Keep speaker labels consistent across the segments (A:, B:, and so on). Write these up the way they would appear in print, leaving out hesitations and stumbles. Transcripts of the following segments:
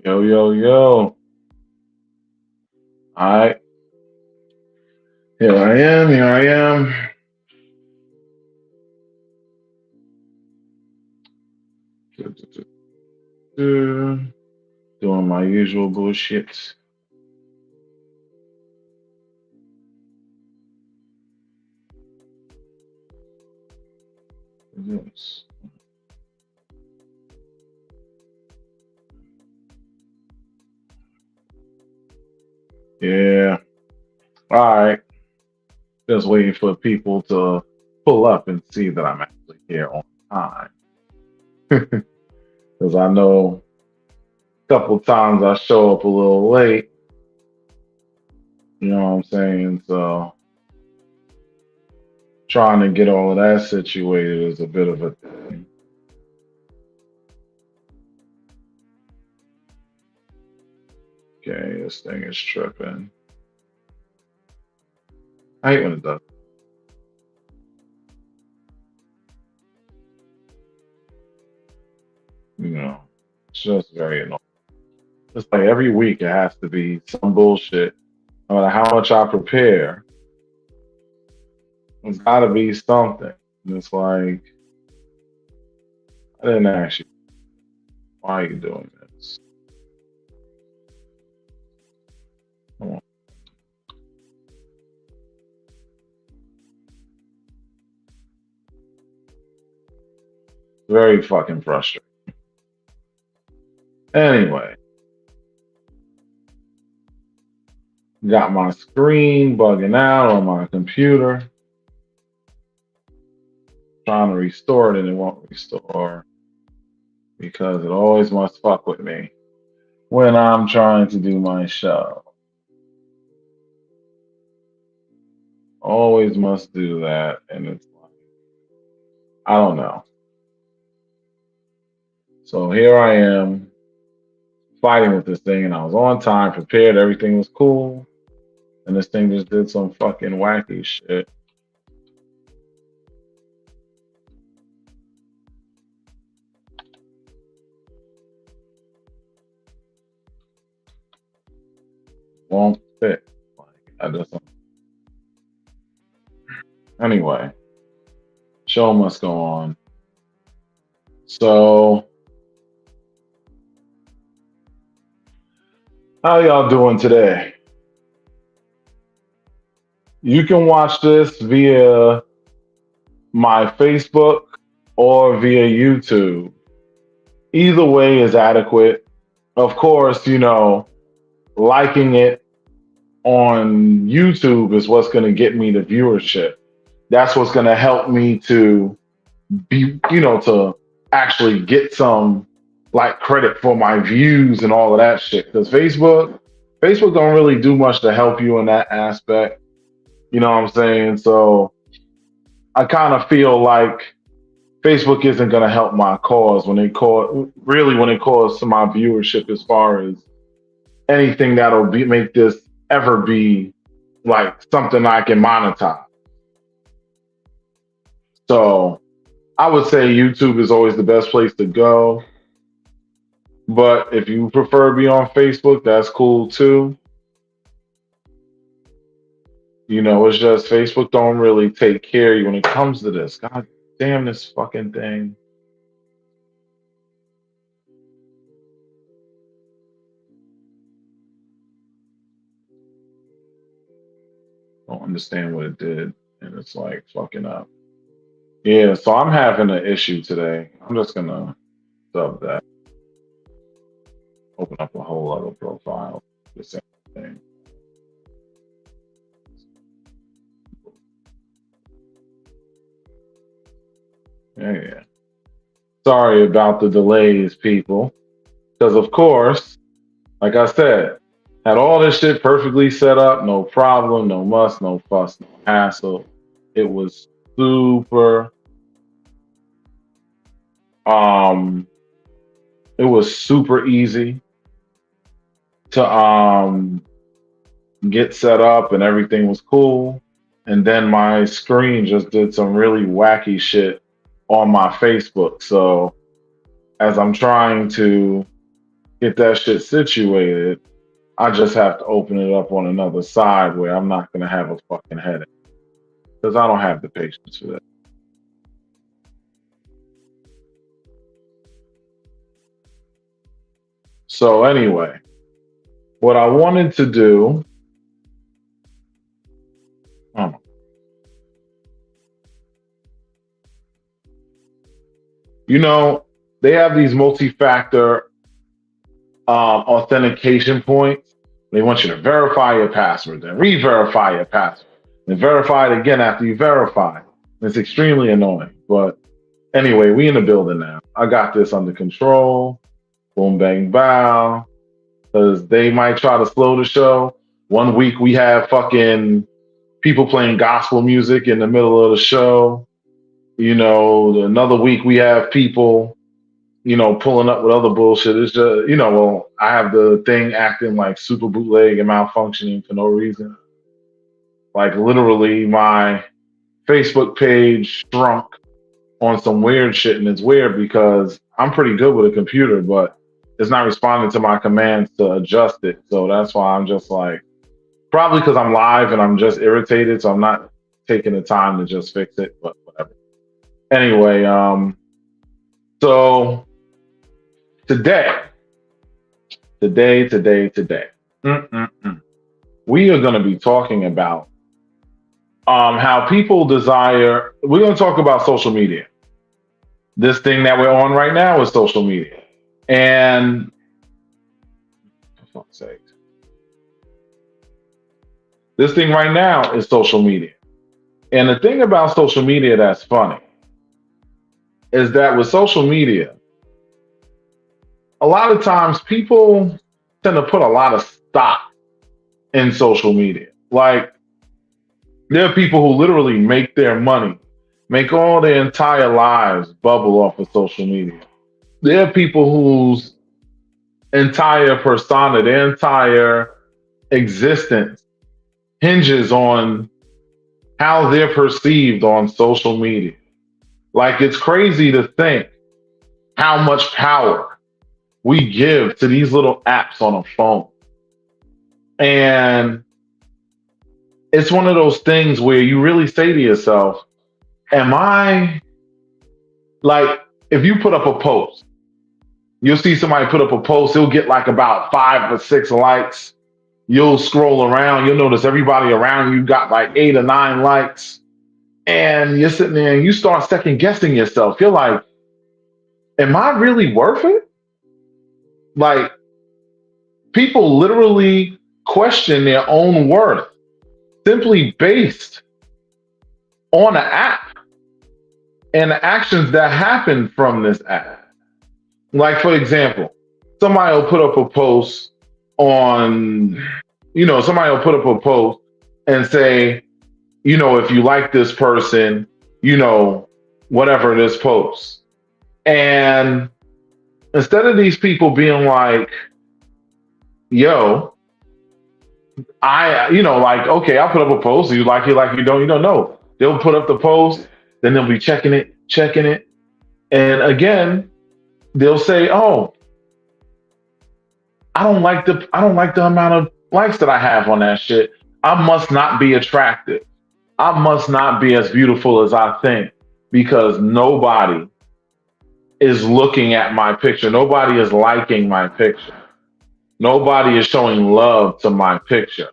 A: Yo, yo, yo. All right. Here I am. Here I am. Doing my usual bullshit. Yes. Yeah. All right. Just waiting for people to pull up and see that I'm actually here on time. Because I know a couple times I show up a little late. You know what I'm saying? So trying to get all of that situated is a bit of a thing. Okay, this thing is tripping. I hate when it does. You know, it's just very annoying. It's like every week it has to be some bullshit. No matter how much I prepare, it's got to be something. And it's like, I didn't ask you, why are you doing this? Come on. Very fucking frustrating. Anyway, got my screen bugging out on my computer, trying to restore it, and it won't restore because it always must fuck with me when I'm trying to do my show. Always must do that, and it's like, I don't know. So here I am fighting with this thing, and I was on time, prepared, everything was cool, and this thing just did some fucking wacky shit. Won't fit. Like I just anyway. Show must go on. So how y'all doing today? You can watch this via my Facebook or via YouTube. Either way is adequate. Of course, liking it on YouTube is what's going to get me the viewership. That's what's going to help me to to actually get some like credit for my views and all of that shit. Because Facebook don't really do much to help you in that aspect. You know what I'm saying? So I kind of feel like Facebook isn't going to help my cause when it calls to my viewership as far as anything that'll make this ever be like something I can monetize. So I would say YouTube is always the best place to go. But if you prefer to be on Facebook, that's cool too. It's just Facebook don't really take care of you when it comes to this. God damn this fucking thing. Don't understand what it did. And it's like fucking up. Yeah, so I'm having an issue today. I'm just gonna sub that. Open up a whole other profile. The same thing. Yeah, yeah. Sorry about the delays, people. Because of course, like I said, had all this shit perfectly set up, no problem, no muss, no fuss, no hassle. It was super um it was super easy to get set up and everything was cool. And then my screen just did some really wacky shit on my Facebook. So as I'm trying to get that shit situated, I just have to open it up on another side where I'm not gonna have a fucking headache because I don't have the patience for that. So anyway, what I wanted to do, um, you know, they have these multi-factor authentication points. They want you to verify your password, then re-verify your password, and verify it again after you verify. It's extremely annoying. But anyway, we in the building now. I got this under control. Boom, bang, bow. Because they might try to slow the show. One week we have fucking people playing gospel music in the middle of the show. Another week we have people pulling up with other bullshit. It's just, well, I have the thing acting like super bootleg and malfunctioning for no reason. Like literally my Facebook page shrunk on some weird shit, and it's weird because I'm pretty good with a computer, but it's not responding to my commands to adjust it. So that's why I'm just like, probably because I'm live and I'm just irritated, so I'm not taking the time to just fix it, but whatever. Anyway, so today, today. Mm-mm-mm. We are going to be talking about how people desire. We're going to talk about social media. This thing that we're on right now is social media, and for fuck's sake, this thing right now is social media. And the thing about social media that's funny is that with social media, a lot of times people tend to put a lot of stock in social media. Like there are people who literally make their money, make all their entire lives bubble off of social media. There are people whose entire persona, their entire existence hinges on how they're perceived on social media. Like it's crazy to think how much power we give to these little apps on a phone. And it's one of those things where you really say to yourself, am I like, if you put up a post, you'll see somebody put up a post, he'll get like about 5 or 6 likes. You'll scroll around, you'll notice everybody around you got like 8 or 9 likes. And you're sitting there and you start second guessing yourself. You're like, am I really worth it? Like, people literally question their own worth simply based on an app and the actions that happen from this app. Like, for example, somebody will put up a post on, somebody will put up a post and say, if you like this person, whatever this post. And instead of these people being like, yo, like, okay, I'll put up a post. You like you don't know. They'll put up the post, then they'll be checking it. And again, they'll say, oh, I don't like the amount of likes that I have on that shit. I must not be attractive. I must not be as beautiful as I think because nobody is looking at my picture. Nobody is liking my picture. Nobody is showing love to my picture.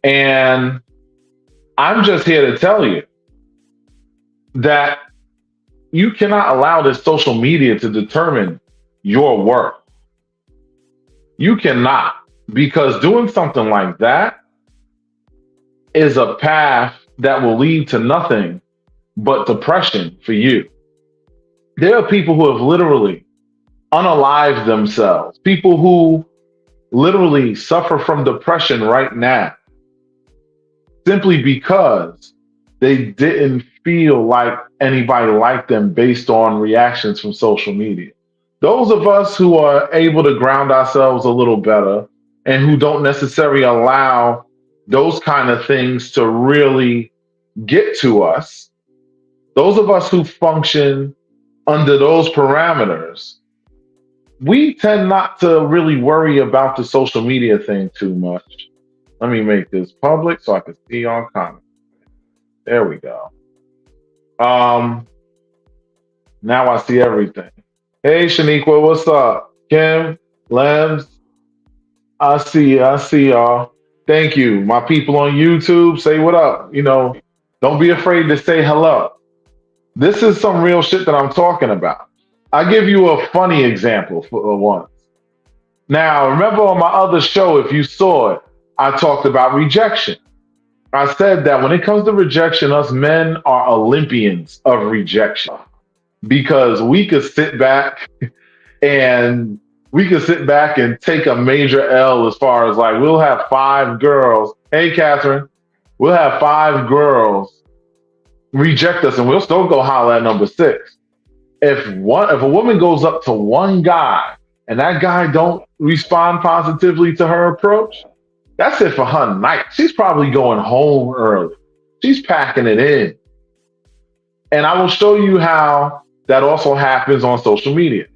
A: And I'm just here to tell you that you cannot allow this social media to determine your worth. You cannot, because doing something like that is a path that will lead to nothing but depression for you. There are people who have literally unalived themselves, people who literally suffer from depression right now simply because they didn't feel like anybody liked them based on reactions from social media. Those of us who are able to ground ourselves a little better and who don't necessarily allow those kind of things to really get to us, those of us who function under those parameters, we tend not to really worry about the social media thing too much. Let me make this public so I can see our comments. There we go. Um, Now I see everything. Hey, Shaniqua, what's up? Kim, Lems, I see you. I see y'all. Thank you. My people on YouTube, say what up. Don't be afraid to say hello. This is some real shit that I'm talking about. I give you a funny example for once. Now, remember on my other show, if you saw it, I talked about rejection. I said that when it comes to rejection, us men are Olympians of rejection because and we could sit back and take a major L as far as like we'll have five girls. Hey, Catherine, we'll have five girls reject us, and we'll still go holler at number six. If a woman goes up to one guy and that guy don't respond positively to her approach, that's it for her night. She's probably going home early. She's packing it in. And I will show you how that also happens on social media.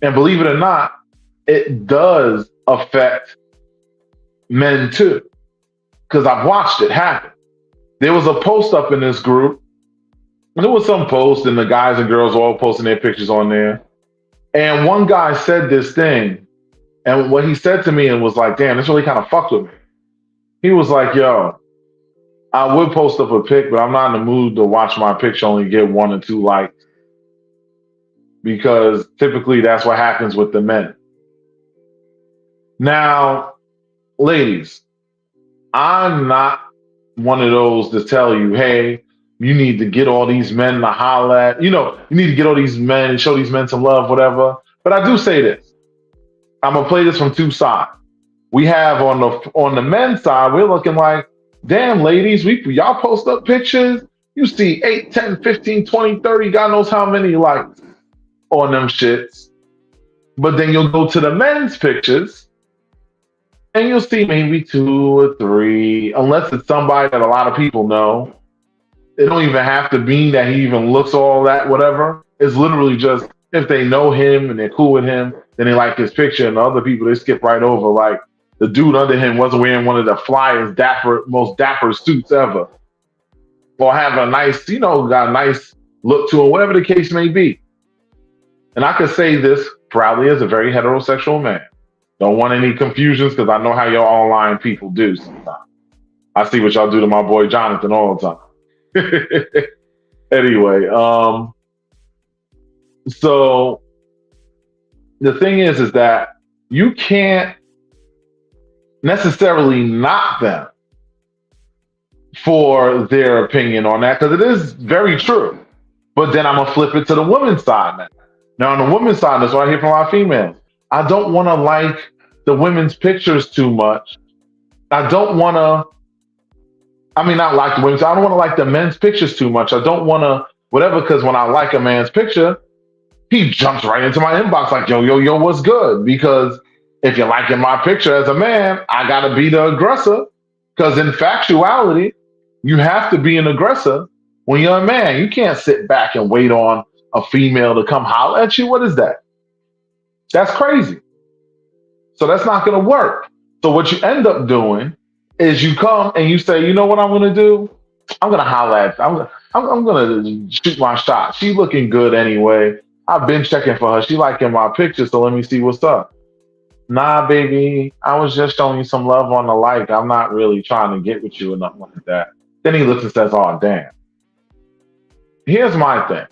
A: And believe it or not, it does affect men too. Because I've watched it happen. There was a post up in this group, and there was some post, and the guys and girls all posting their pictures on there. And one guy said this thing, and what he said to me and was like, damn, this really kind of fucked with me. He was like, yo, I would post up a pic, but I'm not in the mood to watch my picture only get 1 or 2 likes. Because typically that's what happens with the men. Now, ladies, I'm not one of those to tell you, hey, you need to get all these men to holler at. You need to get all these men and show these men some love, whatever. But I do say this. I'm gonna play this from two sides. We have on the men's side, we're looking like, damn, ladies, y'all post up pictures. You see 8, 10, 15, 20, 30, God knows how many likes on them shits. But then you'll go to the men's pictures and you'll see maybe 2 or 3, unless it's somebody that a lot of people know. It don't even have to be that he even looks all that, whatever. It's literally just if they know him and they're cool with him, then they like his picture, and the other people they skip right over. Like the dude under him wasn't wearing one of the flyest, most dapper suits ever, or have a nice, got a nice look to him, whatever the case may be. And I could say this proudly as a very heterosexual man. Don't want any confusions because I know how your online people do sometimes. I see what y'all do to my boy Jonathan all the time. Anyway, so the thing is that you can't necessarily knock them for their opinion on that because it is very true. But then I'm gonna flip it to the woman's side now. Now on the women's side, that's what I hear from our females. I don't want to like the women's pictures too much. I don't want to. I mean, not like the women's. I don't want to like the men's pictures too much. I don't want to whatever because when I like a man's picture, he jumps right into my inbox like, yo, what's good? Because if you're liking my picture as a man, I gotta be the aggressor. Because in factuality, you have to be an aggressor when you're a man. You can't sit back and wait on a female to come holler at you. What is that? That's crazy. So that's not going to work. So what you end up doing is you come and you say, you know what I'm going to do? I'm going to holler at. I'm going to shoot my shot. She looking good anyway. I've been checking for her. She liking my picture, so let me see what's up. Nah, baby, I was just showing you some love on the like. I'm not really trying to get with you or nothing like that. Then he looks and says, oh, damn. Here's my thing.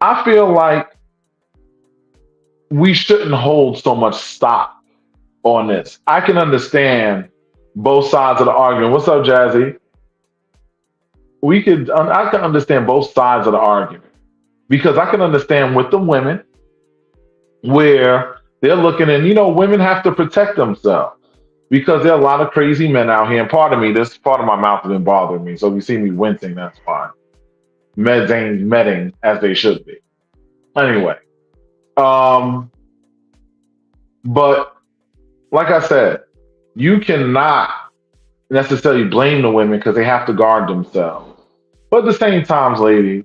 A: I feel like we shouldn't hold so much stock on this. I can understand both sides of the argument. What's up, Jazzy? I can understand both sides of the argument because I can understand with the women where they're looking and, women have to protect themselves because there are a lot of crazy men out here. And part of my mouth has been bothering me. So if you see me wincing, that's fine. Meds ain't medding as they should be. Anyway, but like I said, you cannot necessarily blame the women because they have to guard themselves. But at the same time, lady,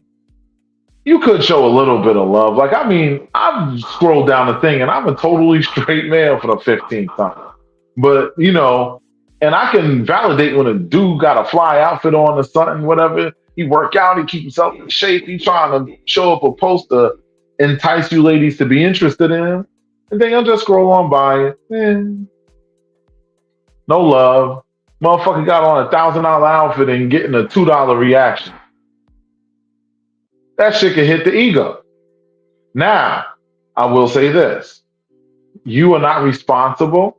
A: you could show a little bit of love. Like, I mean, I've scrolled down the thing and I'm a totally straight male for the 15th time. But, and I can validate when a dude got a fly outfit on or something, whatever. He work out, he keep himself in shape, he trying to show up a post to entice you ladies to be interested in him. And then you'll just scroll on by it. No love. Motherfucker got on $1,000 outfit and getting a $2 reaction. That shit can hit the ego. Now, I will say this. You are not responsible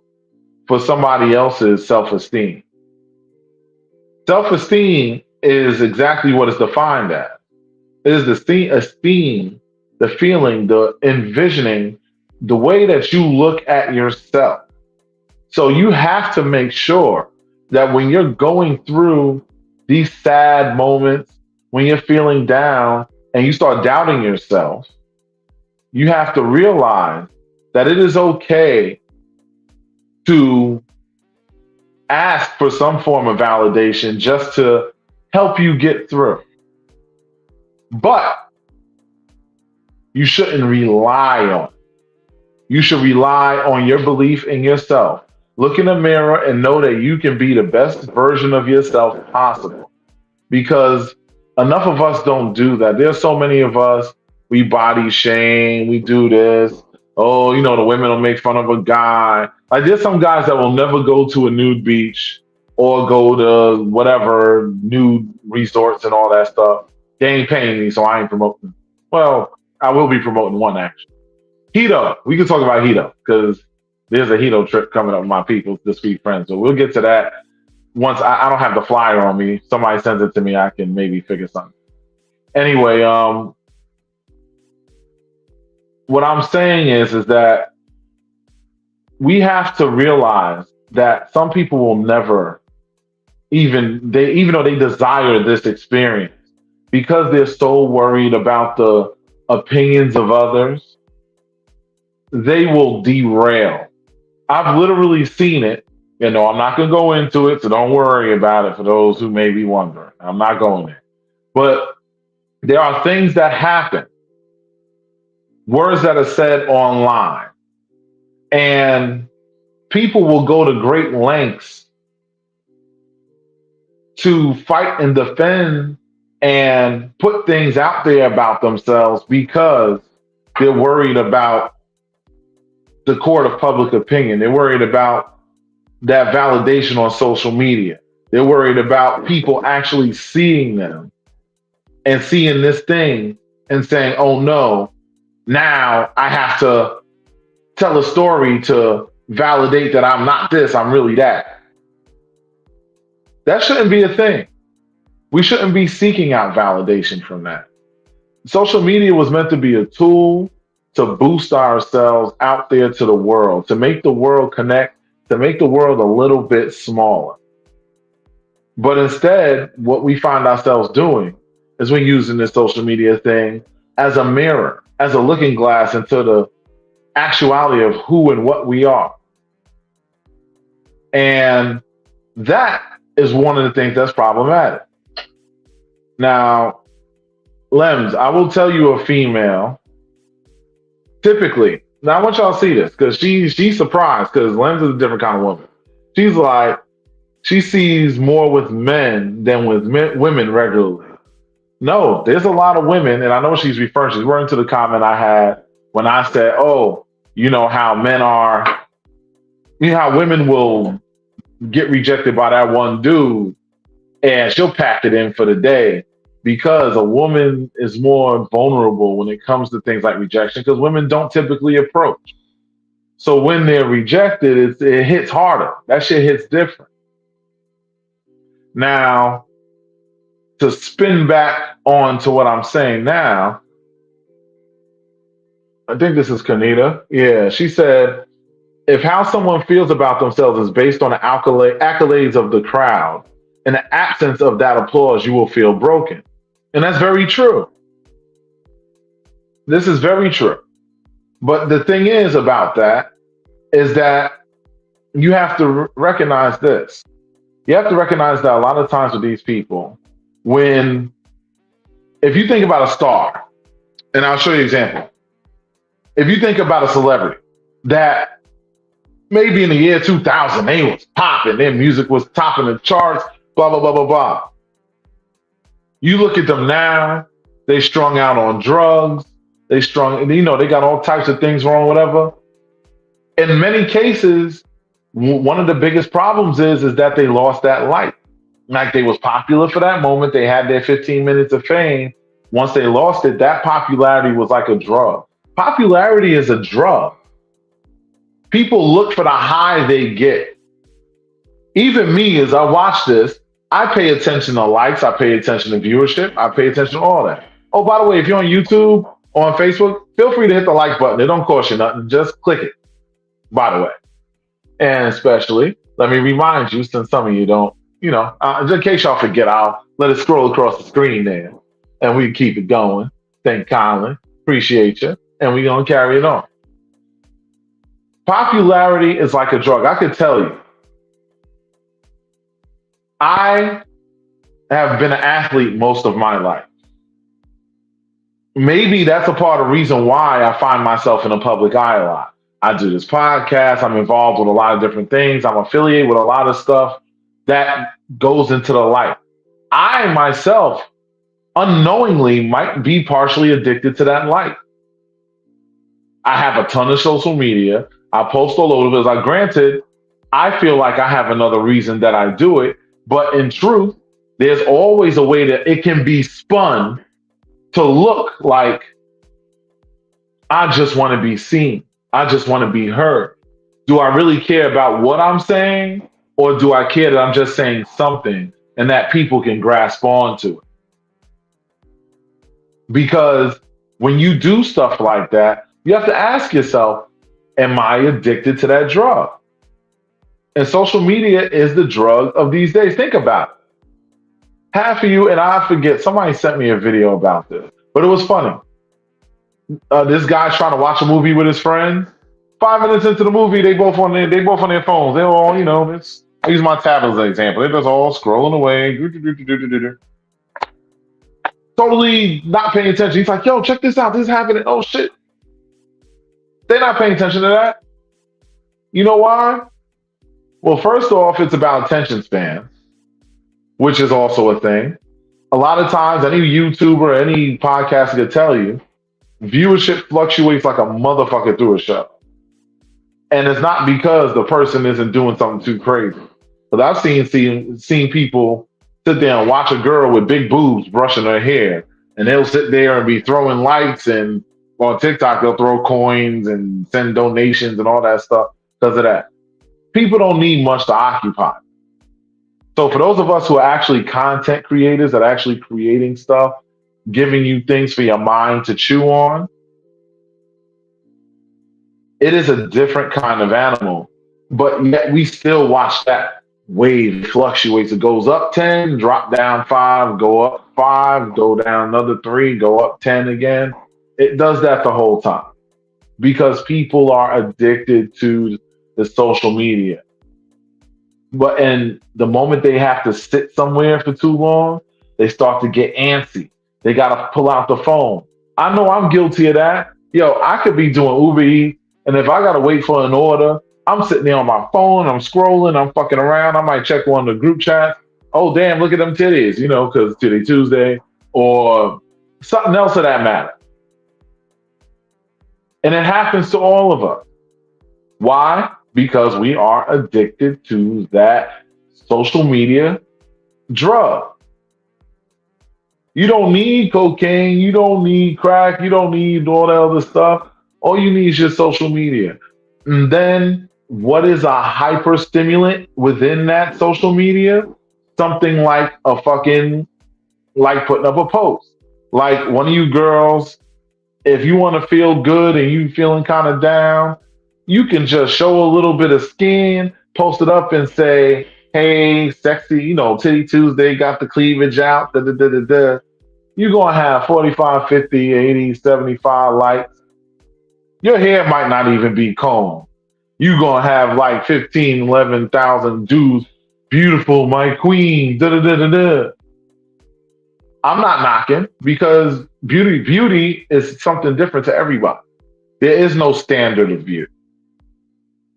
A: for somebody else's self-esteem. Self-esteem is exactly what it's defined as. It is the esteem, the feeling, the envisioning, the way that you look at yourself. So you have to make sure that when you're going through these sad moments, when you're feeling down and you start doubting yourself, you have to realize that it is okay to ask for some form of validation just to help you get through. But you shouldn't rely on it. You should rely on your belief in yourself. Look in the mirror and know that you can be the best version of yourself possible. Because enough of us don't do that. There's so many of us, we body shame, we do this. Oh, the women will make fun of a guy. Like, there's some guys that will never go to a nude beach or go to whatever nude resorts and all that stuff. They ain't paying me, so I ain't promoting. Well, I will be promoting one actually. Hito. We can talk about Hito because there's a Hito trip coming up with my people, the sweet friends. So we'll get to that once. I don't have the flyer on me. Somebody sends it to me. I can maybe figure something. Anyway, what I'm saying is that we have to realize that some people will never even though they desire this experience, because they're so worried about the opinions of others, they will derail. I've literally seen it. I'm not going to go into it, so don't worry about it for those who may be wondering. I'm not going there. But there are things that happen, words that are said online, and people will go to great lengths to fight and defend and put things out there about themselves because they're worried about the court of public opinion. They're worried about that validation on social media. They're worried about people actually seeing them and seeing this thing and saying, oh no, now I have to tell a story to validate that I'm not this, I'm really that. That shouldn't be a thing. We shouldn't be seeking out validation from that. Social media was meant to be a tool to boost ourselves out there to the world, to make the world connect, to make the world a little bit smaller. But instead, what we find ourselves doing is we're using this social media thing as a mirror, as a looking glass into the actuality of who and what we are. And that is one of the things that's problematic. Now, Lems, I will tell you a female, typically, now I want y'all to see this because she's surprised because Lems is a different kind of woman. She's like, she sees more with men than with women regularly. No, there's a lot of women, and I know she's referring to the comment I had when I said, oh, how men are, how women will get rejected by that one dude and she'll pack it in for the day because a woman is more vulnerable when it comes to things like rejection because women don't typically approach. So when they're rejected, it hits harder. That shit hits different. Now, to spin back on to what I'm saying now, I think this is Kanita. Yeah, she said, if how someone feels about themselves is based on the accolades of the crowd, in the absence of that applause, you will feel broken. And that's very true. This is very true. But the thing is about that is that you have to recognize this. You have to recognize that a lot of times with these people, if you think about a star, And I'll show you an example. If you think about a celebrity that maybe in the year 2000, they was popping, their music was topping the charts, blah, blah, blah, blah, blah. You look at them now, they strung out on drugs, they got all types of things wrong, whatever. In many cases, one of the biggest problems is that they lost that light. Like they was popular for that moment, they had their 15 minutes of fame. Once they lost it, that popularity was like a drug. Popularity is a drug. People look for the high they get. Even me, as I watch this, I pay attention to likes, I pay attention to viewership, I pay attention to all that. Oh, by the way, if you're on YouTube or on Facebook, feel free to hit the like button. It don't cost you nothing. Just click it, by the way. And especially, let me remind you, since some of you don't, just in case y'all forget, I'll let it scroll across the screen there and we keep it going. Thank kindly. Appreciate you. And we're going to carry it on. Popularity is like a drug. I could tell you, I have been an athlete most of my life. Maybe that's a part of the reason why I find myself in the public eye a lot. I do this podcast. I'm involved with a lot of different things. I'm affiliated with a lot of stuff that goes into the light. I myself unknowingly might be partially addicted to that light. I have a ton of social media. I post all over it. Like, granted, I feel like I have another reason that I do it, but in truth, there's always a way that it can be spun to look like I just want to be seen. I just want to be heard. Do I really care about what I'm saying? Or do I care that I'm just saying something and that people can grasp onto it? Because when you do stuff like that, you have to ask yourself, am I addicted to that drug? And social media is the drug of these days. Think about it. Half of you, and I forget, somebody sent me a video about this, but it was funny. This guy's trying to watch a movie with his friends. 5 minutes into the movie, they both on their phones. They're all, I use my tablet as an example. They're just all scrolling away. Totally not paying attention. He's like, yo, check this out. This is happening. Oh shit. They're not paying attention to that. You know why? Well, first off, it's about attention span, which is also a thing. A lot of times, any YouTuber, any podcaster could tell you, viewership fluctuates like a motherfucker through a show. And it's not because the person isn't doing something too crazy. But I've seen people sit there and watch a girl with big boobs brushing her hair, and they'll sit there and be throwing likes, and on TikTok they'll throw coins and send donations and all that stuff because of that. People don't need much to occupy. So for those of us who are actually content creators that are actually creating stuff, giving you things for your mind to chew on, it is a different kind of animal. But yet we still watch that wave. It fluctuates. It goes up 10, drop down 5, go up 5, go down another 3, go up 10 again. It does that the whole time because people are addicted to the social media. And the moment they have to sit somewhere for too long, they start to get antsy. They got to pull out the phone. I know I'm guilty of that. Yo, I could be doing Uber Eats, and if I got to wait for an order, I'm sitting there on my phone, I'm scrolling, I'm fucking around. I might check one of the group chats. Oh, damn, look at them titties, because Titty Tuesday or something else of that matter. And it happens to all of us. Why? Because we are addicted to that social media drug. You don't need cocaine, you don't need crack, you don't need all that other stuff. All you need is your social media. And then what is a hyper stimulant within that social media? Something like putting up a post. Like one of you girls, if you want to feel good and you feeling kind of down, you can just show a little bit of skin, post it up and say, hey, sexy, Titty Tuesday, got the cleavage out, da da da da da. You're going to have 45, 50, 80, 75 likes. Your hair might not even be combed. You're going to have like 15, 11,000 dudes, beautiful, my queen, da da da da da. I'm not knocking because beauty is something different to everybody. There is no standard of beauty.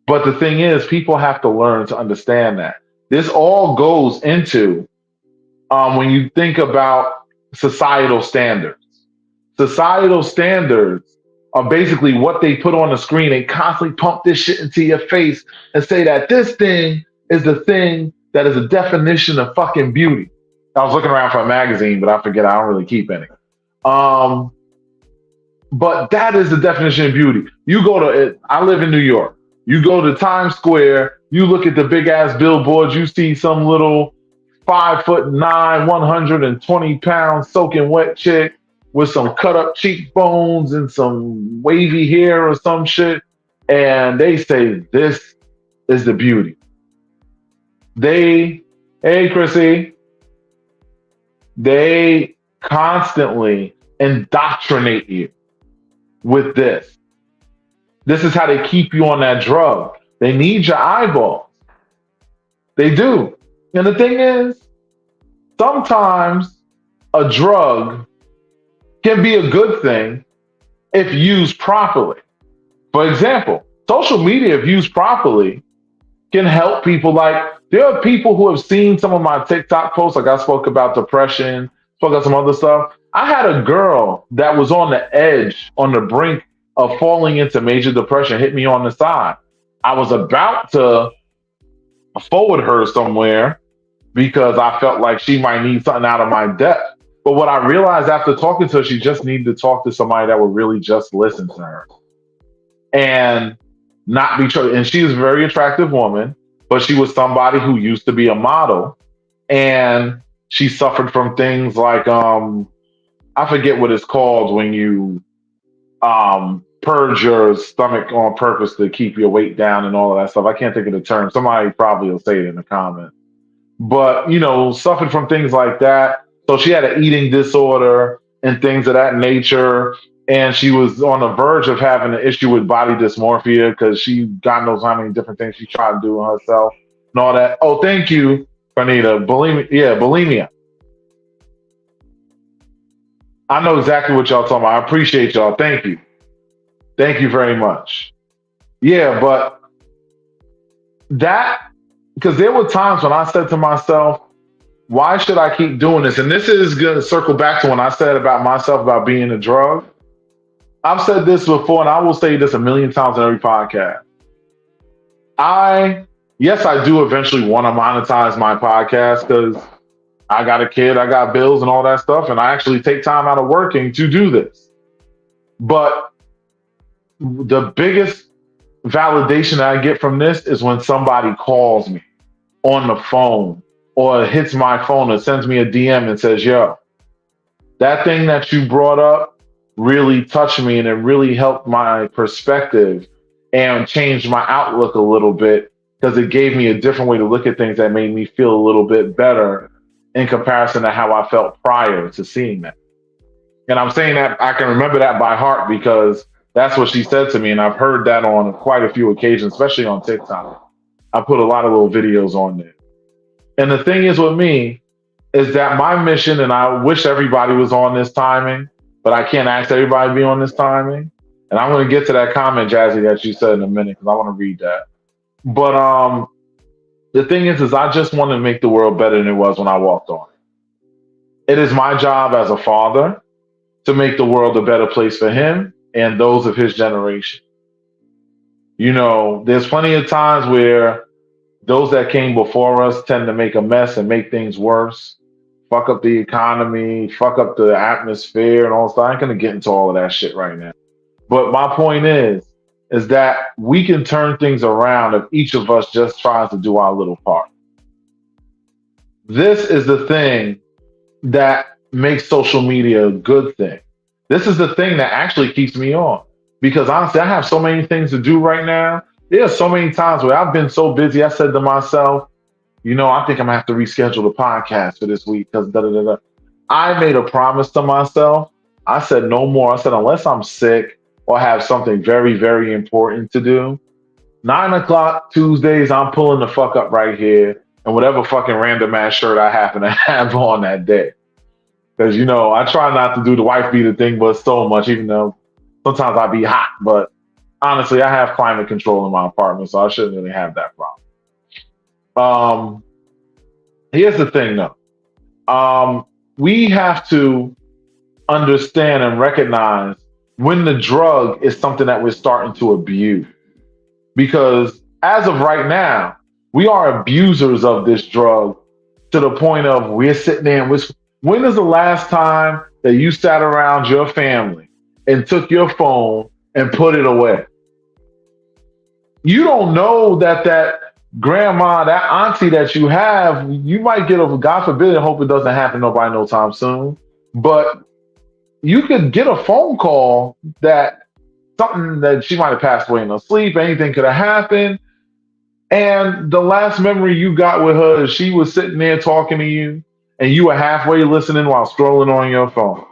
A: But the thing is, people have to learn to understand that. This all goes into when you think about societal standards. Societal standards are basically what they put on the screen. They constantly pump this shit into your face and say that this thing is the thing that is a definition of fucking beauty. I was looking around for a magazine, but I forget I don't really keep any. Um, but that is the definition of beauty. You go to it. I live in New York. You go to Times Square. You look at the big ass billboards. You see some little 5'9", 120 pounds, soaking wet chick with some cut up cheekbones and some wavy hair or some shit, and they say this is the beauty. They, hey Chrissy, they constantly indoctrinate you with this. This is how they keep you on that drug. They need your eyeballs. They do. And the thing is, sometimes a drug can be a good thing if used properly. For example, social media, if used properly, can help people. Like, there are people who have seen some of my TikTok posts, like I spoke about depression, spoke about some other stuff. I had a girl that was on the edge, on the brink of falling into major depression, hit me on the side. I was about to forward her somewhere because I felt like she might need something out of my depth. But what I realized after talking to her, she just needed to talk to somebody that would really just listen to her and not be. And she is a very attractive woman, but she was somebody who used to be a model, and she suffered from things like I forget what it's called when you purge your stomach on purpose to keep your weight down and all of that stuff. I can't think of the term. Somebody probably will say it in the comments. But suffered from things like that. So she had an eating disorder and things of that nature, and she was on the verge of having an issue with body dysmorphia because she God knows how many different things she tried to do on herself and all that. Oh, thank you, Anita. Bulimia, yeah, bulimia. I know exactly what y'all talking about. I appreciate y'all. Thank you very much. Yeah, but that because there were times when I said to myself, why should I keep doing this? And this is going to circle back to when I said about myself about being a drug. I've said this before, and I will say this a million times in every podcast. Yes, I do eventually want to monetize my podcast because I got a kid, I got bills and all that stuff, and I actually take time out of working to do this. But the biggest validation that I get from this is when somebody calls me on the phone or hits my phone or sends me a DM and says, yo, that thing that you brought up really touched me and it really helped my perspective and changed my outlook a little bit because it gave me a different way to look at things that made me feel a little bit better in comparison to how I felt prior to seeing that. And I'm saying that I can remember that by heart because that's what she said to me. And I've heard that on quite a few occasions, especially on TikTok. I put a lot of little videos on there. And the thing is with me is that my mission, and I wish everybody was on this timing, but I can't ask everybody to be on this timing. And I'm going to get to that comment, Jazzy, that you said in a minute because I want to read that. But the thing is I just want to make the world better than it was when I walked on it. It is my job as a father to make the world a better place for him and those of his generation. There's plenty of times where those that came before us tend to make a mess and make things worse, fuck up the economy, fuck up the atmosphere and all stuff. I ain't gonna get into all of that shit right now. But my point is that we can turn things around if each of us just tries to do our little part. This is the thing that makes social media a good thing. This is the thing that actually keeps me on. Because honestly, I have so many things to do right now. There are so many times where I've been so busy, I said to myself, I think I'm gonna have to reschedule the podcast for this week because da da da da. I made a promise to myself. I said no more. I said, unless I'm sick or have something very, very important to do, 9 o'clock Tuesdays, I'm pulling the fuck up right here and whatever fucking random ass shirt I happen to have on that day. Because, I try not to do the wife beater thing, but so much, even though sometimes I be hot. But honestly, I have climate control in my apartment, so I shouldn't really have that problem. Here's the thing, though. We have to understand and recognize when the drug is something that we're starting to abuse. Because as of right now, we are abusers of this drug to the point of we're sitting there and when is the last time that you sat around your family and took your phone and put it away? You don't know that grandma, that auntie that you have, you might get a, God forbid, and hope it doesn't happen to nobody no time soon, but you could get a phone call that something that she might have passed away in her sleep, anything could have happened. And the last memory you got with her is she was sitting there talking to you and you were halfway listening while scrolling on your phone.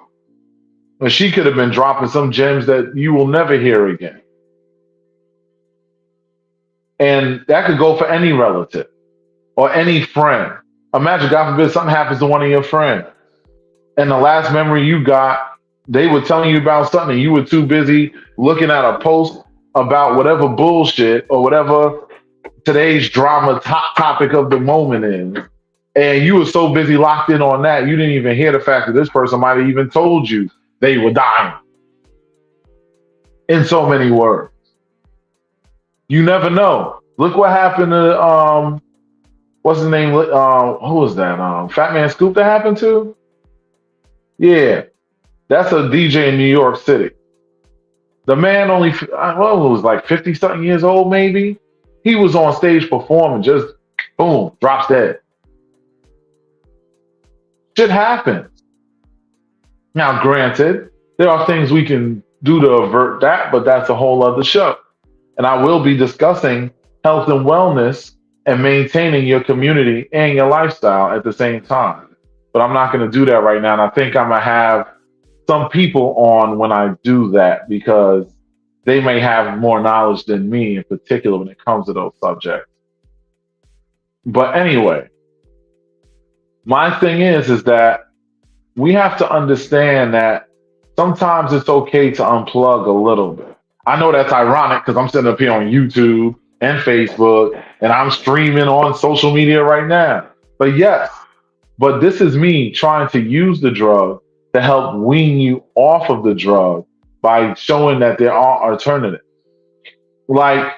A: And she could have been dropping some gems that you will never hear again. And that could go for any relative or any friend. Imagine, God forbid, something happens to one of your friends. And the last memory you got, they were telling you about something and you were too busy looking at a post about whatever bullshit or whatever today's drama topic of the moment is. And you were so busy locked in on that, you didn't even hear the fact that this person might have even told you they were dying in so many words. You never know. Look what happened to what's his name? Who was that? Fat Man Scoop that happened to? Yeah, that's a DJ in New York City. The man only, well, was like 50 something years old, maybe. He was on stage performing, just boom, drops dead. Shit happens. Now, granted, there are things we can do to avert that, but that's a whole other show. And I will be discussing health and wellness and maintaining your community and your lifestyle at the same time. But I'm not going to do that right now. And I think I'm going to have some people on when I do that because they may have more knowledge than me in particular when it comes to those subjects. But anyway, my thing is that we have to understand that sometimes it's okay to unplug a little bit. I know that's ironic because I'm sitting up here on YouTube and Facebook and I'm streaming on social media right now. But yes, but this is me trying to use the drug to help wean you off of the drug by showing that there are alternatives. Like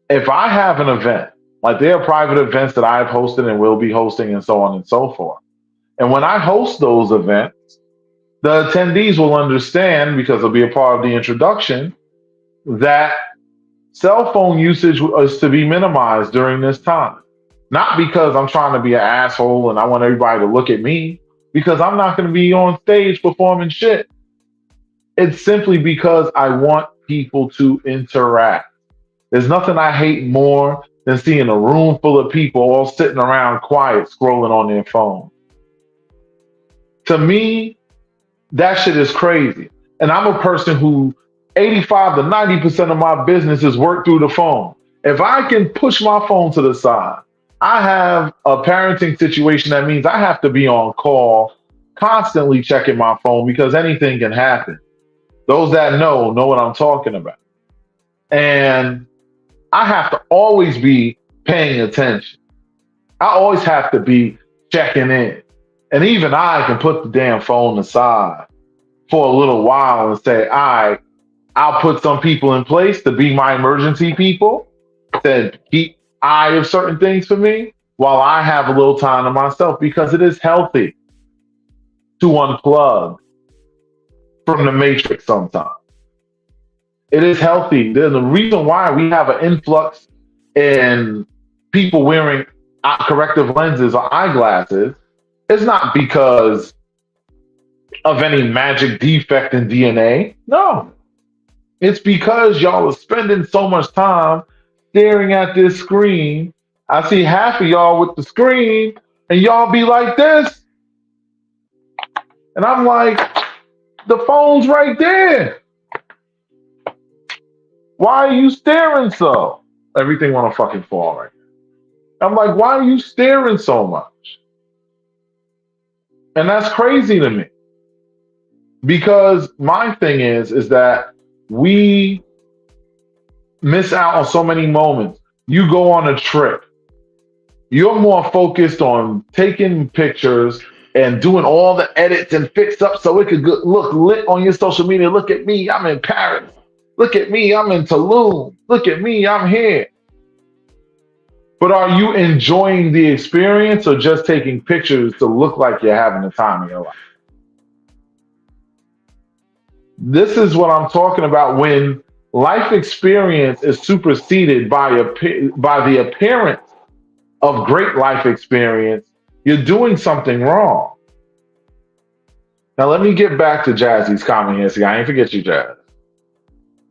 A: if I have an event, like there are private events that I've hosted and will be hosting and so on and so forth. And when I host those events, the attendees will understand because they'll be a part of the introduction that cell phone usage is to be minimized during this time. Not because I'm trying to be an asshole and I want everybody to look at me, because I'm not going to be on stage performing shit. It's simply because I want people to interact. There's nothing I hate more than seeing a room full of people all sitting around quiet scrolling on their phone. To me, that shit is crazy. And I'm a person who 85 to 90% of my business is work through the phone. If I can push my phone to the side, I have a parenting situation that means I have to be on call, constantly checking my phone because anything can happen. Those that know what I'm talking about. And I have to always be paying attention. I always have to be checking in. And even I can put the damn phone aside for a little while and say, all right, I'll put some people in place to be my emergency people, to keep eye of certain things for me while I have a little time to myself because it is healthy to unplug from the matrix sometimes. It is healthy. There's a reason why we have an influx in people wearing corrective lenses or eyeglasses. It's not because of any magic defect in DNA. No. It's because y'all are spending so much time staring at this screen. I see half of y'all with the screen and y'all be like this. And I'm like, the phone's right there. Why are you staring so? Everything wanna fucking fall right now. I'm like, why are you staring so much? And that's crazy to me because my thing is that we miss out on so many moments. You go on a trip, you're more focused on taking pictures and doing all the edits and fix up so it could look lit on your social media. Look at me, I'm in Paris. Look at me, I'm in Tulum. Look at me, I'm here. But are you enjoying the experience or just taking pictures to look like you're having the time of your life? This is what I'm talking about when life experience is superseded by the appearance of great life experience. You're doing something wrong. Now let me get back to Jazzy's comment here. See, I ain't forget you, Jazz.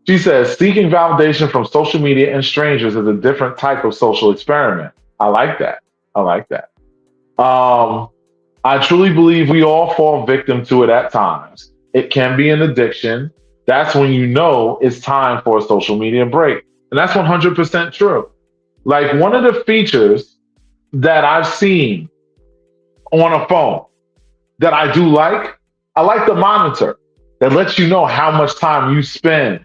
A: She says seeking validation from social media and strangers is a different type of social experiment. I like that. I like that. Um, I truly believe we all fall victim to it at times. It can be an addiction. That's when you know it's time for a social media break. And that's 100% true. Like one of the features that I've seen on a phone that I like the monitor that lets you know how much time you spend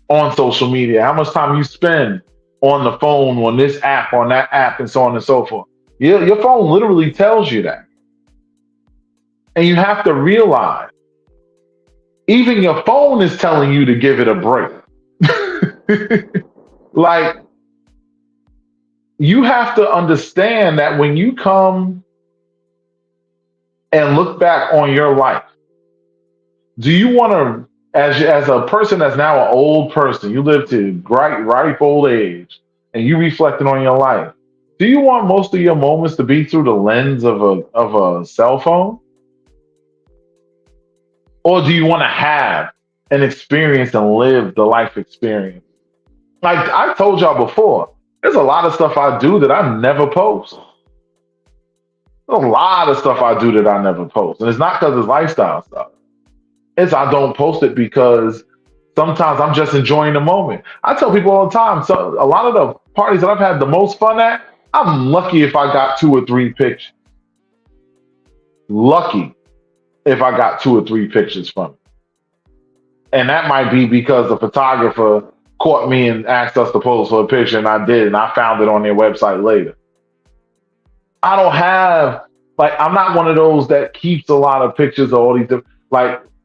A: on social media, how much time you spend on the phone, on this app, on that app, and so on and so forth. Your phone literally tells you that. And you have to realize, even your phone is telling you to give it a break. Like, you have to understand that when you come and look back on your life, do you want to, as a person that's now an old person, you live to ripe old age, and you reflecting on your life, do you want most of your moments to be through the lens of a cell phone? Or do you want to have an experience and live the life experience? Like I told y'all before, there's a lot of stuff I do that I never post. There's a lot of stuff I do that I never post. And it's not because it's lifestyle stuff. It's I don't post it because sometimes I'm just enjoying the moment. I tell people all the time, so a lot of the parties that I've had the most fun at, I'm lucky if I got 2 or 3 pictures. Lucky if I got 2 or 3 pictures from it. And that might be because the photographer caught me and asked us to pose for a picture, and I did, and I found it on their website later. I don't have I'm not one of those that keeps a lot of pictures of all these different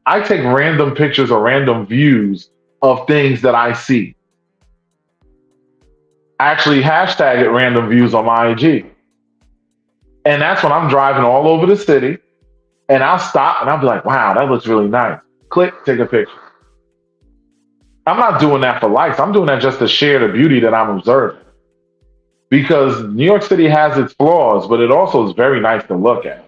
A: I take random pictures or random views of things that I see. I actually hashtag it random views on my IG. And that's when I'm driving all over the city and I'll stop and I'll be like, wow, that looks really nice. Click, take a picture. I'm not doing that for likes. I'm doing that just to share the beauty that I'm observing. Because New York City has its flaws, but it also is very nice to look at.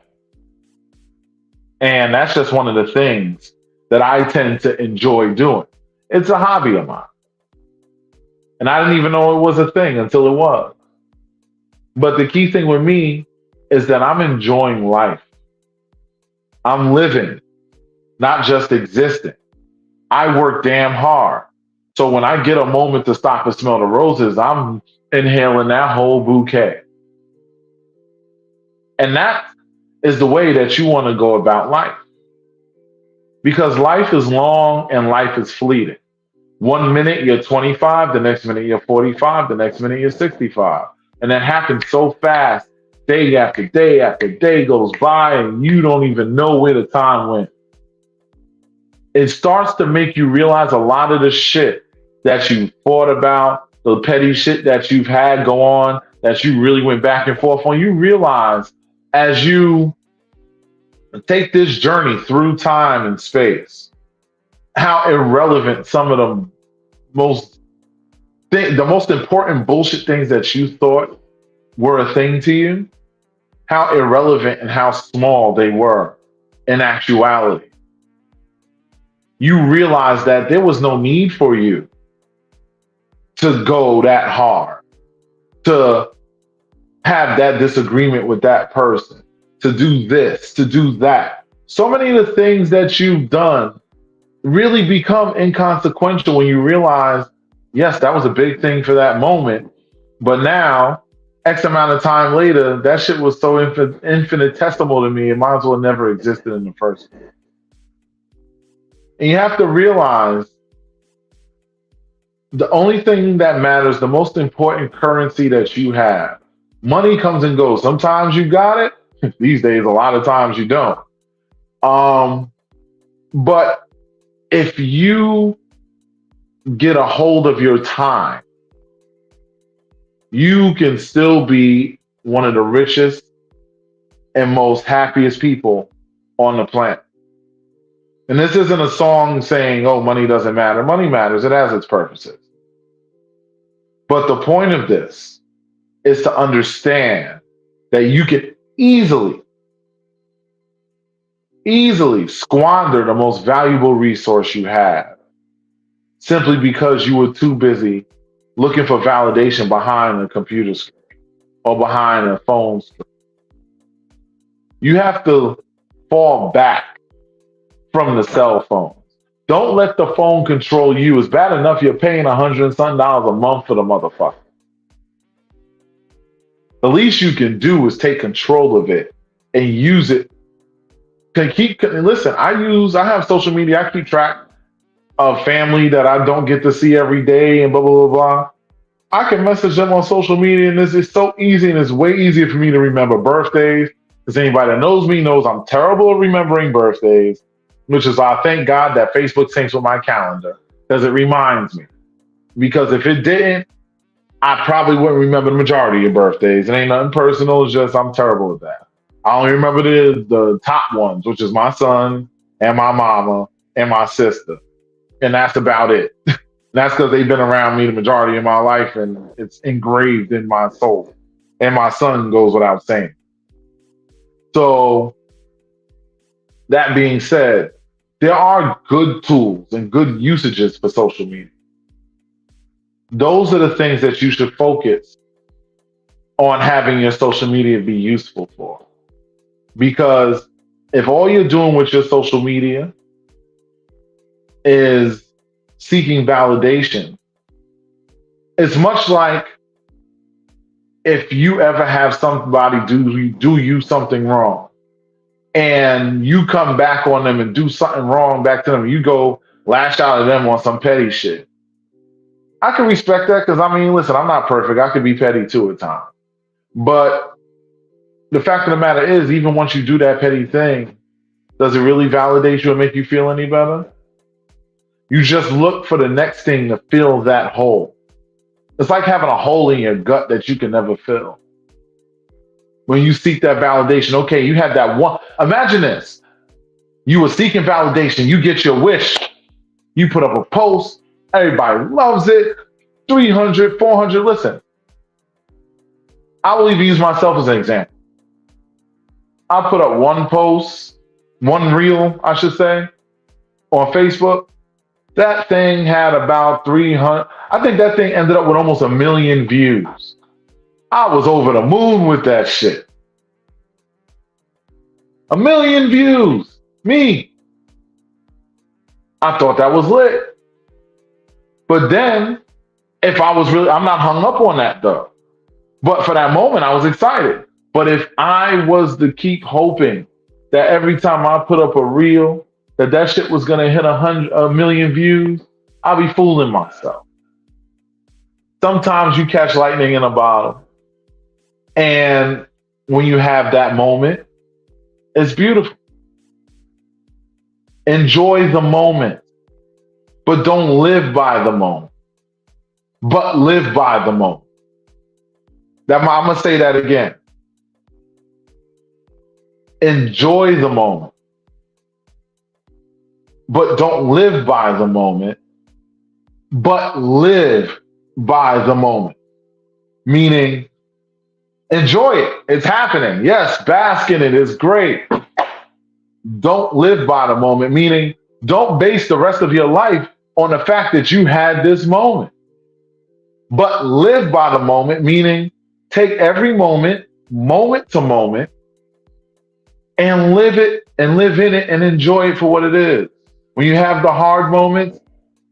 A: And that's just one of the things that I tend to enjoy doing. It's a hobby of mine. And I didn't even know it was a thing until it was. But the key thing with me is that I'm enjoying life. I'm living, not just existing. I work damn hard. So when I get a moment to stop and smell the roses, I'm inhaling that whole bouquet. And that is the way that you want to go about life. Because life is long and life is fleeting. 1 minute you're 25, the next minute you're 45, the next minute you're 65. And that happens so fast, day after day after day goes by, and you don't even know where the time went. It starts to make you realize a lot of the shit that you thought about, the petty shit that you've had go on, that you really went back and forth on. You realize as you take this journey through time and space, how irrelevant some of the most important bullshit things that you thought were a thing to you, how irrelevant and how small they were in actuality. You realize that there was no need for you to go that hard, to have that disagreement with that person, to do this, to do that. So many of the things that you've done really become inconsequential when you realize, yes, that was a big thing for that moment, but now X amount of time later, that shit was so infinitesimal to me, it might as well never existed in the first place. And you have to realize the only thing that matters, the most important currency that you have, money comes and goes. Sometimes you got it. These days, a lot of times you don't. Um, but if you get a hold of your time, you can still be one of the richest and most happiest people on the planet. And this isn't a song saying, oh, money doesn't matter. Money matters, it has its purposes. But the point of this is to understand that you can easily squander the most valuable resource you have simply because you were too busy looking for validation behind a computer screen or behind a phone screen. You have to fall back from the cell phone. Don't let the phone control you. It's bad enough you're paying $100 and something a month for the motherfucker. The least you can do is take control of it and use it. Listen, I have social media. I keep track of family that I don't get to see every day and blah, blah, blah, blah. I can message them on social media, and this is so easy, and it's way easier for me to remember birthdays. Because anybody that knows me knows I'm terrible at remembering birthdays, which is why I thank God that Facebook syncs with my calendar, because it reminds me. Because if it didn't, I probably wouldn't remember the majority of birthdays. It ain't nothing personal, it's just I'm terrible at that. I only remember the top ones, which is my son and my mama and my sister. And that's about it. That's because they've been around me the majority of my life and it's engraved in my soul. And my son goes without saying. So, that being said, there are good tools and good usages for social media. Those are the things that you should focus on having your social media be useful for. Because if all you're doing with your social media is seeking validation, it's much like if you ever have somebody do you something wrong and you come back on them and do something wrong back to them, you go lash out at them on some petty shit. I can respect that because I mean, listen, I'm not perfect. I could be petty too at times. But the fact of the matter is, even once you do that petty thing, does it really validate you or make you feel any better? You just look for the next thing to fill that hole. It's like having a hole in your gut that you can never fill. When you seek that validation, okay, you had that one. Imagine this. You were seeking validation. You get your wish. You put up a post. Everybody loves it. 300, 400. Listen, I will even use myself as an example. I put up one post, one reel, I should say, on Facebook. That thing had about 300. I think that thing ended up with almost 1 million views. I was over the moon with that shit. 1 million views. Me. I thought that was lit. But then, if I was really, I'm not hung up on that though. But for that moment, I was excited. But if I was to keep hoping that every time I put up a reel, that shit was gonna hit 1 million views, I'll be fooling myself. Sometimes you catch lightning in a bottle. And when you have that moment, it's beautiful. Enjoy the moment, but don't live by the moment. But live by the moment. I'm gonna say that again. Enjoy the moment, but don't live by the moment, but live by the moment. Meaning, enjoy it. It's happening. Yes, bask in it. It's great. Don't live by the moment, meaning don't base the rest of your life on the fact that you had this moment. But live by the moment, meaning take every moment, moment to moment, and live it and live in it and enjoy it for what it is. When you have the hard moments,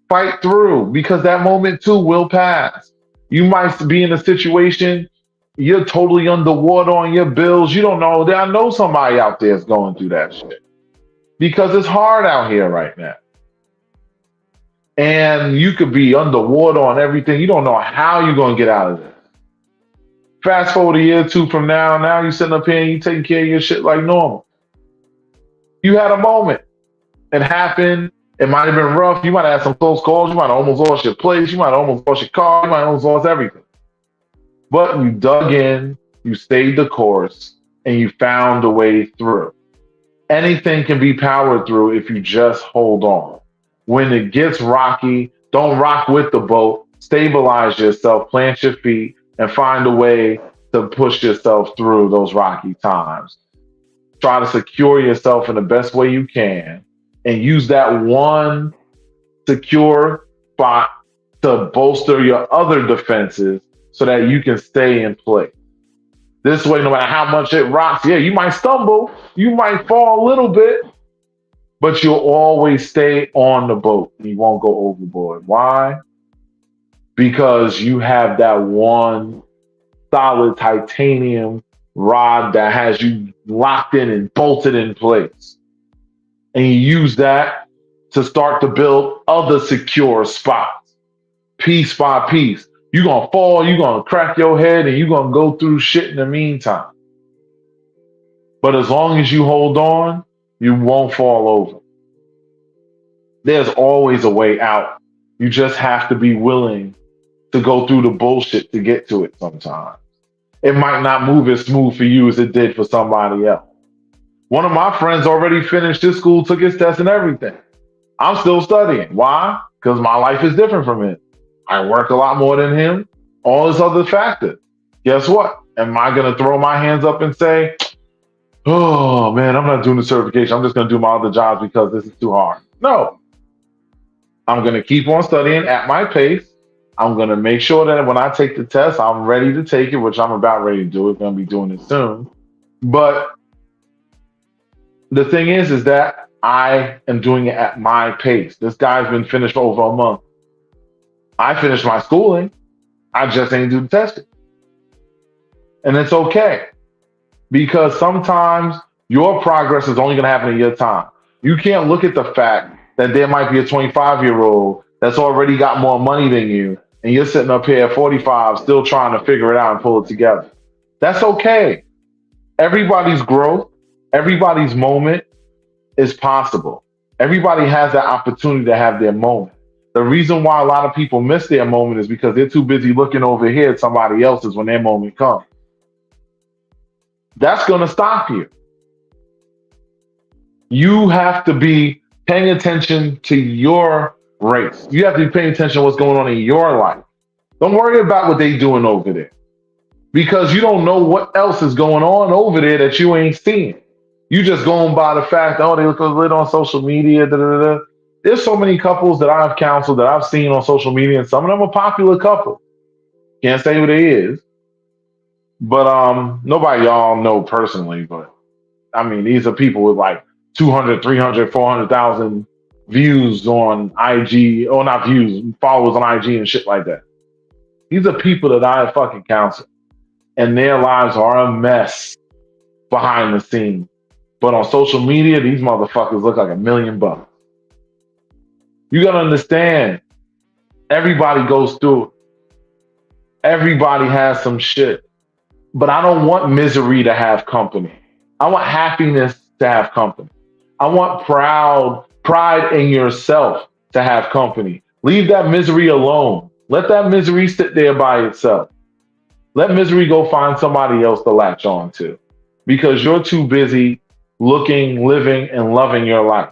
A: fight through because that moment too will pass. You might be in a situation You're totally underwater on your bills. You don't know. I know somebody out there is going through that shit because it's hard out here right now. And you could be underwater on everything. You don't know how you're going to get out of this. Fast forward a year or two from now you're sitting up here and you taking care of your shit like normal. You had a moment. It happened. It might have been rough. You might have had some close calls. You might have almost lost your place. You might have almost lost your car. You might have almost lost everything. But you dug in, you stayed the course, and you found a way through. Anything can be powered through if you just hold on. When it gets rocky, don't rock with the boat. Stabilize yourself, plant your feet, and find a way to push yourself through those rocky times. Try to secure yourself in the best way you can and use that one secure spot to bolster your other defenses so that you can stay in place. This way, no matter how much it rocks, yeah, you might stumble, you might fall a little bit, but you'll always stay on the boat. You won't go overboard. Why? Because you have that one solid titanium rod that has you locked in and bolted in place. And you use that to start to build other secure spots, piece by piece. You're going to fall, you're going to crack your head, and you're going to go through shit in the meantime. But as long as you hold on, you won't fall over. There's always a way out. You just have to be willing to go through the bullshit to get to it sometimes. It might not move as smooth for you as it did for somebody else. One of my friends already finished his school, took his test and everything. I'm still studying. Why? Because my life is different from him. I work a lot more than him. All this other factors. Guess what? Am I going to throw my hands up and say, oh man, I'm not doing the certification. I'm just going to do my other jobs because this is too hard. No. I'm going to keep on studying at my pace. I'm going to make sure that when I take the test, I'm ready to take it, which I'm about ready to do. I'm going to be doing it soon. But the thing is that I am doing it at my pace. This guy's been finished for over a month. I finished my schooling. I just ain't do the testing. And it's okay. Because sometimes your progress is only going to happen in your time. You can't look at the fact that there might be a 25-year-old that's already got more money than you, and you're sitting up here at 45 still trying to figure it out and pull it together. That's okay. Everybody's growth, everybody's moment is possible. Everybody has that opportunity to have their moment. The reason why a lot of people miss their moment is because they're too busy looking over here at somebody else's when their moment comes. That's going to stop you. You have to be paying attention to your race. You have to be paying attention to what's going on in your life. Don't worry about what they're doing over there because you don't know what else is going on over there that you ain't seeing. You just going by the fact, oh, they look lit on social media. Da, da, da. There's so many couples that I've counseled that I've seen on social media, and some of them are popular couples. Can't say who they is, but nobody y'all know personally. But I mean, these are people with like 200, 300, 400,000 views on IG, or not views, followers on IG and shit like that. These are people that I fucking counsel, and their lives are a mess behind the scenes. But on social media, these motherfuckers look like $1 million. You gotta understand, everybody goes through it. Everybody has some shit. But I don't want misery to have company. I want happiness to have company. I want pride in yourself to have company. Leave that misery alone. Let that misery sit there by itself. Let misery go find somebody else to latch on to because you're too busy looking, living, and loving your life.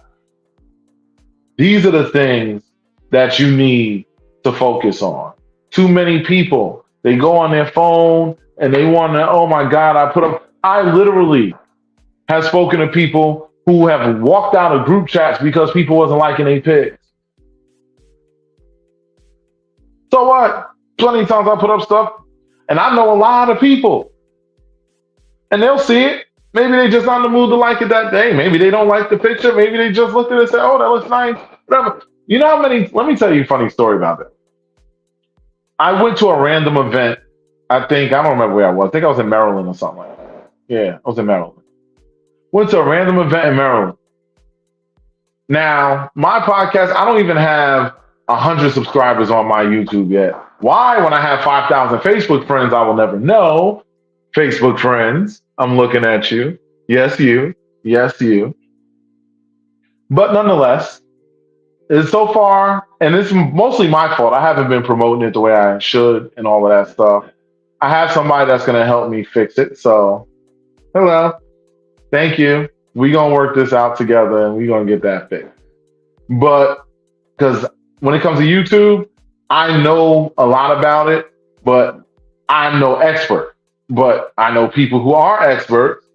A: These are the things that you need to focus on. Too many people, they go on their phone and they want to, oh my God, I literally have spoken to people who have walked out of group chats because people wasn't liking their pics. So what? Plenty of times I put up stuff and I know a lot of people and they'll see it. Maybe they just not in the mood to like it that day. Maybe they don't like the picture. Maybe they just looked at it and said, oh, that looks nice. Whatever. You know how many, let me tell you a funny story about it. I went to a random event. I don't remember where I was. I think I was in Maryland or something like that. Yeah, I was in Maryland. Went to a random event in Maryland. Now, my podcast, I don't even have 100 subscribers on my YouTube yet. Why? When I have 5,000 Facebook friends, I will never know. Facebook friends, I'm looking at you. Yes, you. Yes, you. But nonetheless, it's so far, and it's mostly my fault. I haven't been promoting it the way I should and all of that stuff. I have somebody that's going to help me fix it. So, hello. Thank you. We going to work this out together and we going to get that fixed. But because when it comes to YouTube, I know a lot about it, but I'm no expert. But I know people who are experts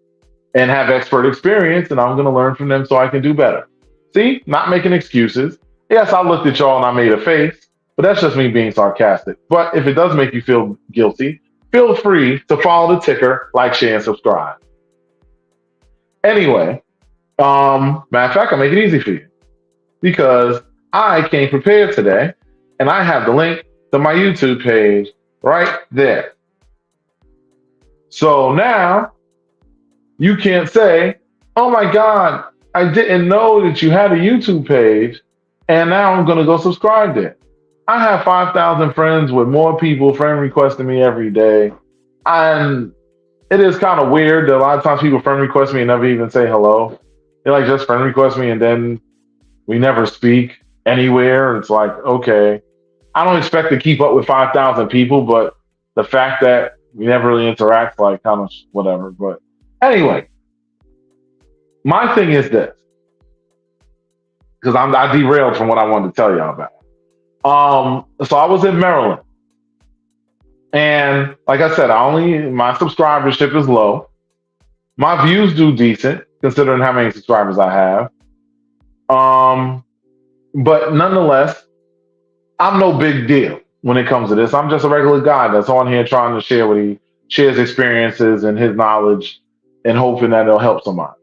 A: and have expert experience, and I'm going to learn from them so I can do better. See, not making excuses. Yes, I looked at y'all and I made a face, but that's just me being sarcastic. But if it does make you feel guilty, feel free to follow the ticker, like, share, and subscribe. Anyway, matter of fact, I'll make it easy for you because I came prepared today and I have the link to my YouTube page right there. So now you can't say, oh my God, I didn't know that you had a YouTube page and now I'm going to go subscribe there. I have 5,000 friends with more people friend requesting me every day. And it is kind of weird that a lot of times people friend request me and never even say hello. They like just friend request me and then we never speak anywhere. It's like, okay, I don't expect to keep up with 5,000 people, but the fact that we never really interact, like kind of whatever. But anyway, my thing is this, because I derailed from what I wanted to tell y'all about. So I was in Maryland. And like I said, my subscribership is low. My views do decent considering how many subscribers I have. But nonetheless, I'm no big deal when it comes to this. I'm just a regular guy that's on here trying to share what he shares experiences and his knowledge and hoping that it'll help somebody.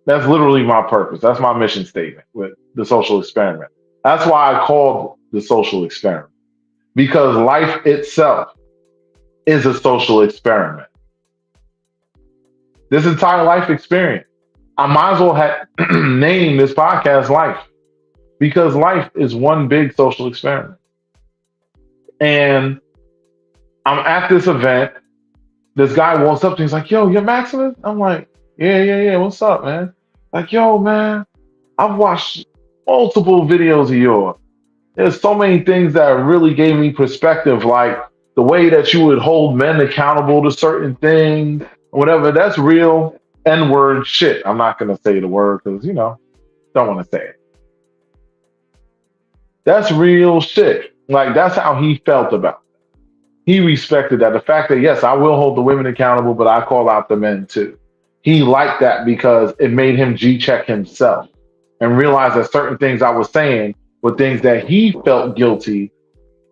A: That's literally my purpose. That's my mission statement with the social experiment. That's why I called the social experiment, because life itself is a social experiment. This entire life experience, I might as well have named this podcast Life, because life is one big social experiment. And I'm at this event. This guy walks up to me. He's like, yo, you're Maximus? I'm like, yeah. What's up, man? Like, yo, man, I've watched multiple videos of yours. There's so many things that really gave me perspective, like the way that you would hold men accountable to certain things, whatever. That's real N-word shit. I'm not going to say the word because, don't want to say it. That's real shit. Like, that's how he felt about it. He respected that. The fact that, yes, I will hold the women accountable, but I call out the men too. He liked that because it made him G-check himself and realize that certain things I was saying were things that he felt guilty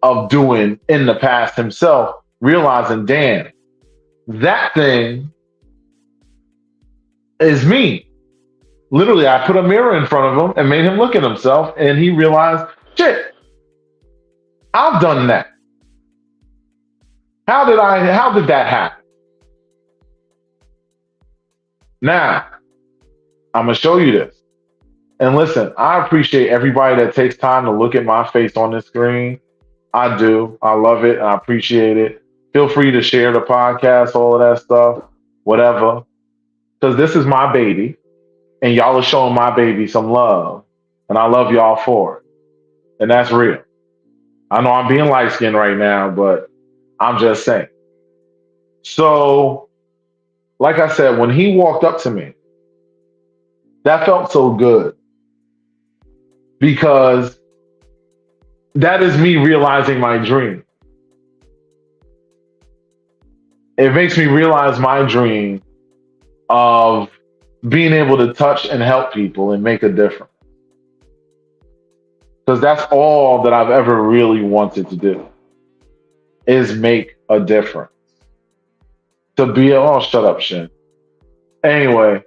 A: of doing in the past himself, realizing, damn, that thing is me. Literally, I put a mirror in front of him and made him look at himself, and he realized, shit, I've done that. How did that happen? Now, I'm going to show you this. And listen, I appreciate everybody that takes time to look at my face on this screen. I do. I love it. I appreciate it. Feel free to share the podcast, all of that stuff, whatever. Because this is my baby. And y'all are showing my baby some love. And I love y'all for it. And that's real. I know I'm being light-skinned right now, but I'm just saying. So, like I said, when he walked up to me, that felt so good. Because that is me realizing my dream. It makes me realize my dream of being able to touch and help people and make a difference. Because that's all that I've ever really wanted to do, is make a difference. Shut up, Shin. Anyway,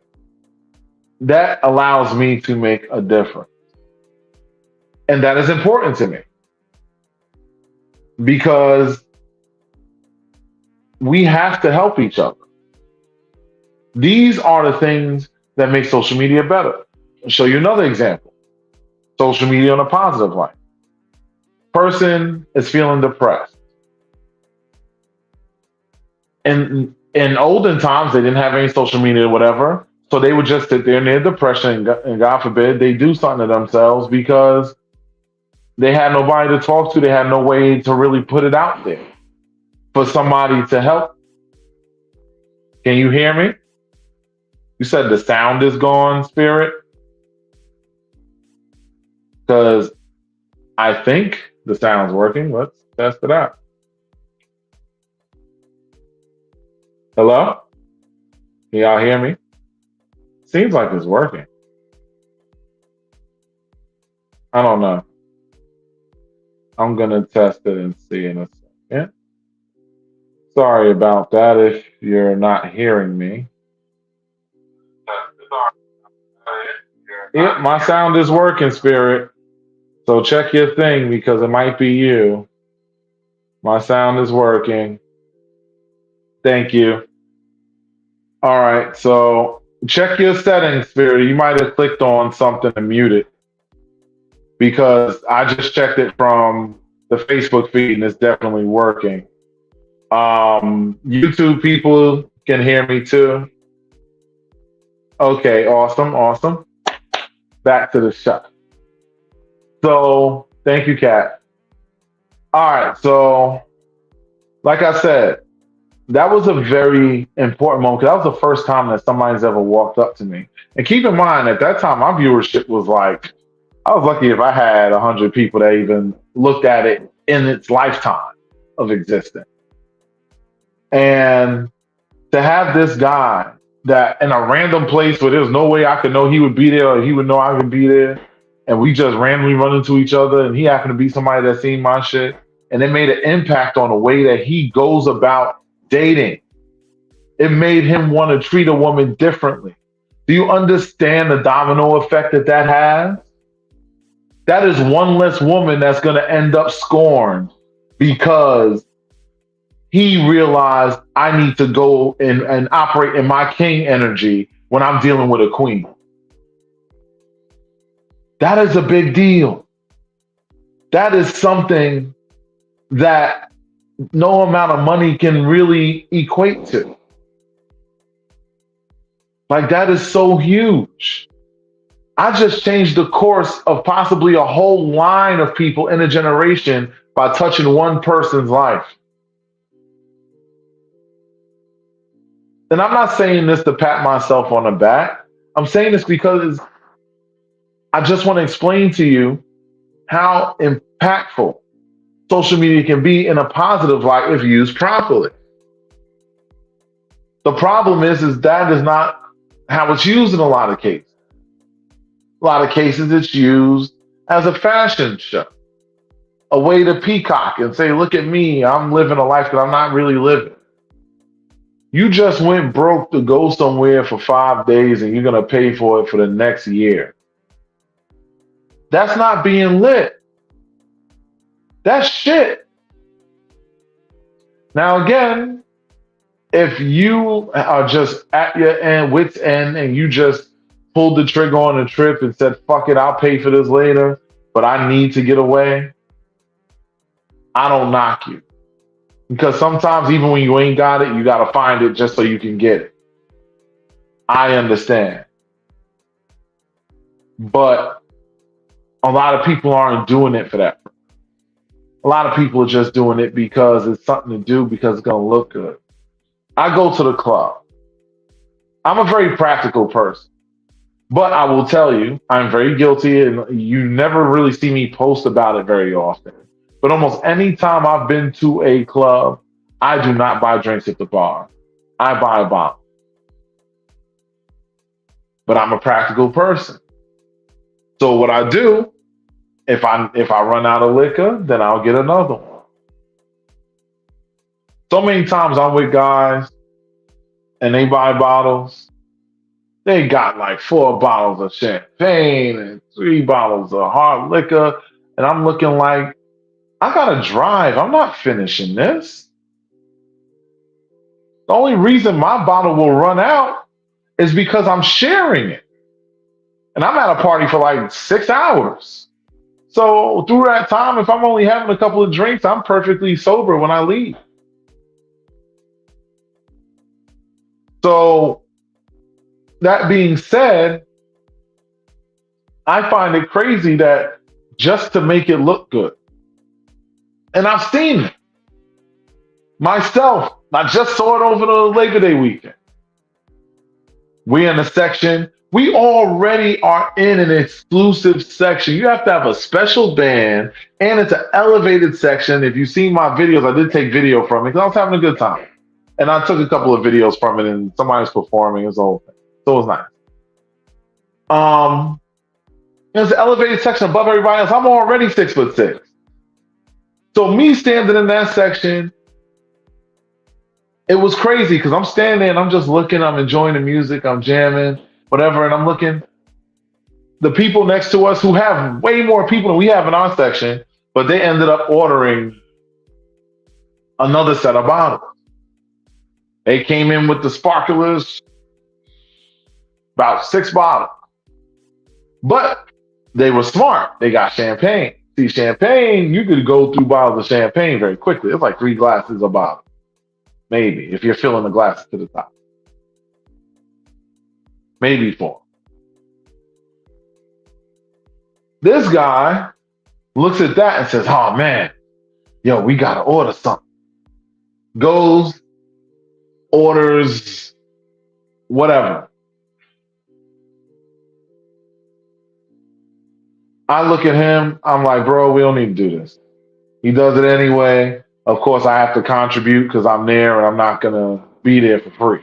A: that allows me to make a difference. And that is important to me. Because we have to help each other. These are the things that make social media better. I'll show you another example. Social media on a positive light. Person is feeling depressed. In olden times, they didn't have any social media or whatever. So they would just sit there in their depression, and God forbid they do something to themselves because they had nobody to talk to. They had no way to really put it out there for somebody to help. Can you hear me? You said the sound is gone, Spirit? Because I think the sound's working. Let's test it out. Hello? Can y'all hear me? Seems like it's working. I don't know. I'm gonna test it and see in a second. Sorry about that if you're not hearing me. Yep, my sound is working, Spirit. So check your thing because it might be you. My sound is working. Thank you. All right, so check your settings, Spirit. You might have clicked on something and muted because I just checked it from the Facebook feed and it's definitely working. YouTube people can hear me too. Okay, awesome, awesome. Back to the shot. So thank you, Kat. All right, so like I said, that was a very important moment because that was the first time that somebody's ever walked up to me. And keep in mind, at that time, my viewership was like, I was lucky if I had 100 people that even looked at it in its lifetime of existence. And to have this guy that in a random place where there's no way I could know he would be there or he would know I would be there, and we just randomly run into each other, and he happened to be somebody that seen my shit, and it made an impact on the way that he goes about dating. It made him want to treat a woman differently. Do you understand the domino effect that that has? That is one less woman that's going to end up scorned because he realized I need to go and operate in my king energy when I'm dealing with a queen. That is a big deal. That is something that no amount of money can really equate to. Like, that is so huge. I just changed the course of possibly a whole line of people in a generation by touching one person's life. And I'm not saying this to pat myself on the back. I'm saying this because I just want to explain to you how impactful social media can be in a positive light if used properly. The problem is that is not how it's used in a lot of cases. A lot of cases it's used as a fashion show, a way to peacock and say, look at me, I'm living a life that I'm not really living. You just went broke to go somewhere for 5 days and you're going to pay for it for the next year. That's not being lit. That's shit. Now, again, if you are just at your wit's end and you just pulled the trigger on a trip and said, fuck it, I'll pay for this later, but I need to get away, I don't knock you. Because sometimes even when you ain't got it, you got to find it just so you can get it. I understand. But a lot of people aren't doing it for that. A lot of people are just doing it because it's something to do because it's going to look good. I go to the club. I'm a very practical person. But I will tell you, I'm very guilty, and you never really see me post about it very often. But almost any time I've been to a club, I do not buy drinks at the bar. I buy a bottle. But I'm a practical person. So what I do, if I run out of liquor, then I'll get another one. So many times I'm with guys and they buy bottles. They got like 4 bottles of champagne and 3 bottles of hard liquor. And I'm looking like, I gotta drive. I'm not finishing this. The only reason my bottle will run out is because I'm sharing it. And I'm at a party for like 6 hours. So through that time, if I'm only having a couple of drinks, I'm perfectly sober when I leave. So that being said, I find it crazy that just to make it look good, and I've seen it myself. I just saw it over the Labor Day weekend. We in a section. We already are in an exclusive section. You have to have a special band, and it's an elevated section. If you've seen my videos, I did take video from it because I was having a good time, and I took a couple of videos from it, and somebody was performing. It was the whole thing, so it was nice. Um, There's an elevated section above everybody else. I'm already 6'6". So me standing in that section, it was crazy because I'm standing there and I'm just looking, I'm enjoying the music, I'm jamming, whatever, and I'm looking. The people next to us who have way more people than we have in our section, but they ended up ordering another set of bottles. They came in with the sparklers, about 6 bottles. But they were smart. They got champagne. See, champagne, you could go through bottles of champagne very quickly. It's like 3 glasses a bottle, maybe, if you're filling the glasses to the top. Maybe 4. This guy looks at that and says, oh man, yo, we gotta order something. Goes, orders, whatever. I look at him, I'm like, bro, we don't need to do this. He does it anyway. Of course, I have to contribute because I'm there and I'm not gonna be there for free.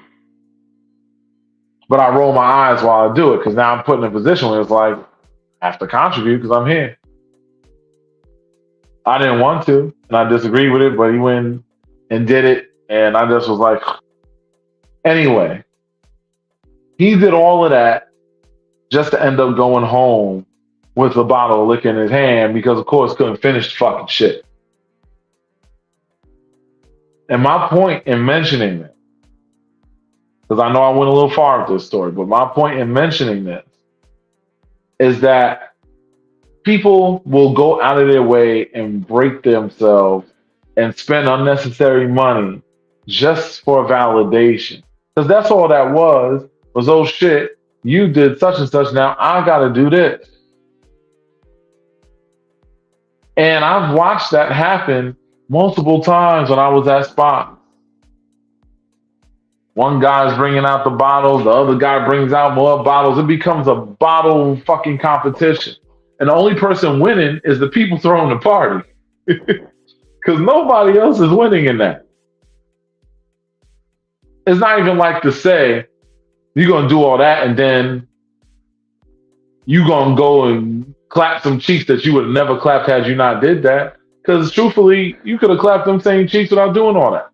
A: But I roll my eyes while I do it because now I'm put in a position where it's like, I have to contribute because I'm here. I didn't want to, and I disagreed with it, but he went and did it, and I just was like, anyway, he did all of that just to end up going home with a bottle of liquor in his hand because, of course, couldn't finish the fucking shit. And my point in mentioning this, because I know I went a little far with this story, but my point in mentioning this is that people will go out of their way and break themselves and spend unnecessary money just for validation. Because that's all that was, oh shit, you did such and such, now I gotta do this. And I've watched that happen multiple times when I was at spots. One guy's bringing out the bottles, the other guy brings out more bottles. It becomes a bottle fucking competition. And the only person winning is the people throwing the party. Because nobody else is winning in that. It's not even like to say, you're going to do all that and then you're going to go and clap some cheeks that you would have never clapped had you not did that. Because truthfully, you could have clapped them same cheeks without doing all that.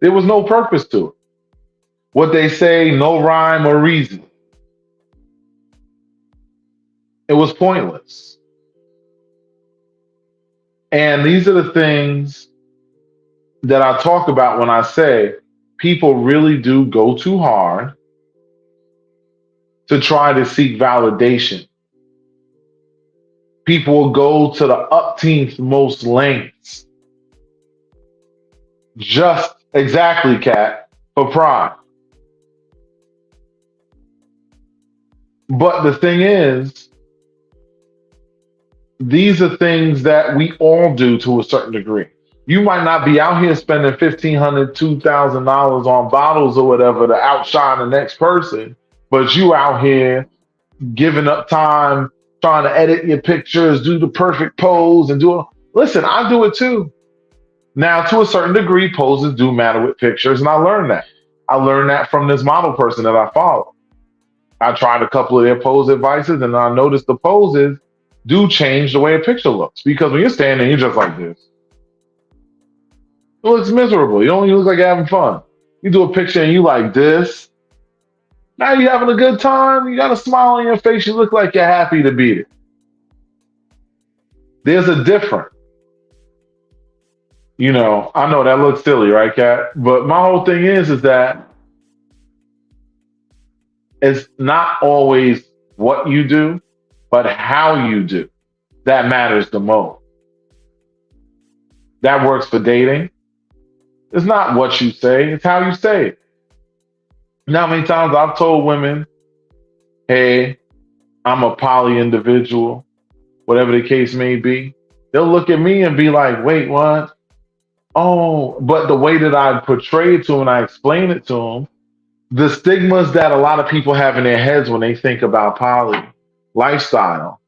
A: There was no purpose to it. What they say, no rhyme or reason. It was pointless. And these are the things that I talk about when I say people really do go too hard to try to seek validation. People will go to the upteenth most lengths. Just exactly, Kat, for pride. But the thing is, these are things that we all do to a certain degree. You might not be out here spending $1,500, $2,000 on bottles or whatever to outshine the next person, but you out here giving up time, trying to edit your pictures, do the perfect pose, and do it. Listen, I do it too. Now, to a certain degree, poses do matter with pictures, and I learned that. I learned that from this model person that I follow. I tried a couple of their pose advices, and I noticed the poses do change the way a picture looks. Because when you're standing, you're just like this. It looks miserable. You don't even look like you're having fun. You do a picture and you like this. Now you're having a good time. You got a smile on your face. You look like you're happy to be there. There's a difference. I know that looks silly, right, Kat? But my whole thing is that it's not always what you do, but how you do that matters the most. That works for dating. It's not what you say, it's how you say it. You know how many times I've told women, hey, I'm a poly individual, whatever the case may be. They'll look at me and be like, wait, what? Oh, but the way that I portray it to them and I explain it to them, the stigmas that a lot of people have in their heads when they think about poly lifestyle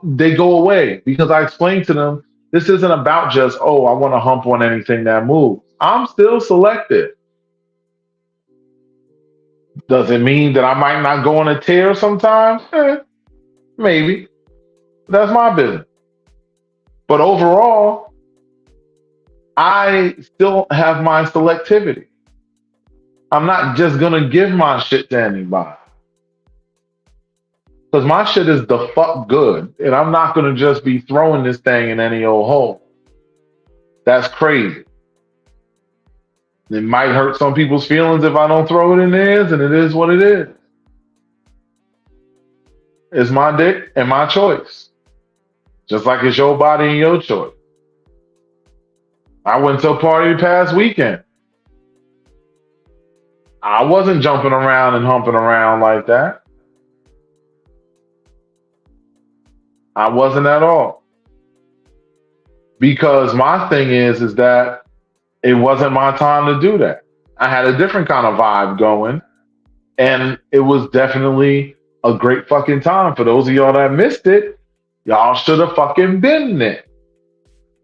A: they go away because I explained to them this isn't about just, oh, I want to hump on anything that moves. I'm still selective. Does it mean that I might not go on a tear sometimes? Maybe. That's my business. But overall, I still have my selectivity. I'm not just gonna give my shit to anybody. Because my shit is the fuck good. And I'm not gonna just be throwing this thing in any old hole. That's crazy. It might hurt some people's feelings if I don't throw it in theirs, and it is what it is. It's my dick and my choice. Just like it's your body and your choice. I went to a party the past weekend. I wasn't jumping around and humping around like that. I wasn't at all. Because my thing is that it wasn't my time to do that. I had a different kind of vibe going, and it was definitely a great fucking time. For those of y'all that missed it, y'all should have fucking been there.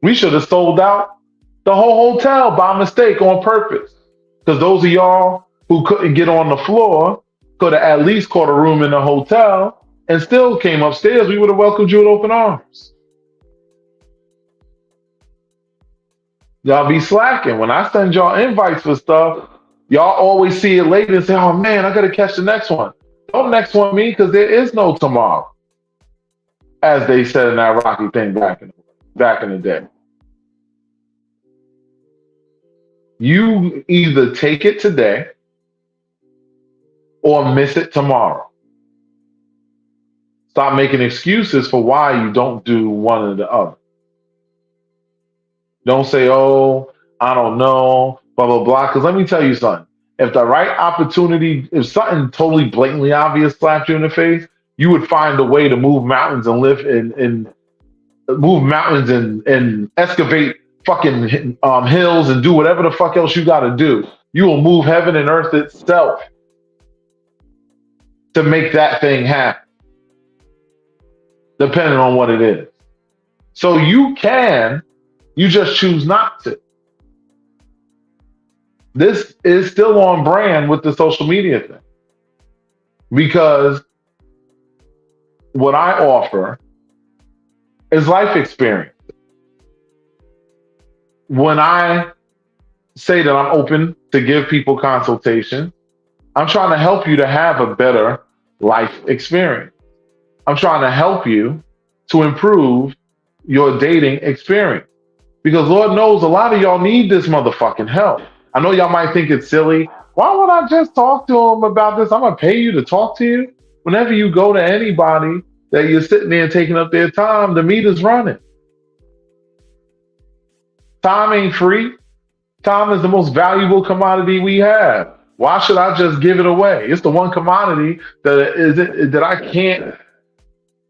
A: We should have sold out the whole hotel by mistake on purpose. Because those of y'all who couldn't get on the floor could have at least caught a room in the hotel and still came upstairs. We would have welcomed you with open arms. Y'all be slacking. When I send y'all invites for stuff, y'all always see it later and say, oh man, I got to catch the next one. Don't next one me because there is no tomorrow. As they said in that Rocky thing back in the day. You either take it today or miss it tomorrow. Stop making excuses for why you don't do one or the other. Don't say, oh, I don't know, blah, blah, blah. Because let me tell you something. If the right opportunity, if something totally blatantly obvious slapped you in the face, you would find a way to move mountains and live and move mountains and excavate fucking hills and do whatever the fuck else you got to do. You will move heaven and earth itself to make that thing happen, depending on what it is. So you just choose not to. This is still on brand with the social media thing because what I offer is life experience. When I say that I'm open to give people consultation, I'm trying to help you to have a better life experience. I'm trying to help you to improve your dating experience. Because Lord knows a lot of y'all need this motherfucking help. I know y'all might think it's silly. Why would I just talk to them about this? I'm going to pay you to talk to you. Whenever you go to anybody that you're sitting there and taking up their time, the meter's running. Time ain't free. Time is the most valuable commodity we have. Why should I just give it away? It's the one commodity that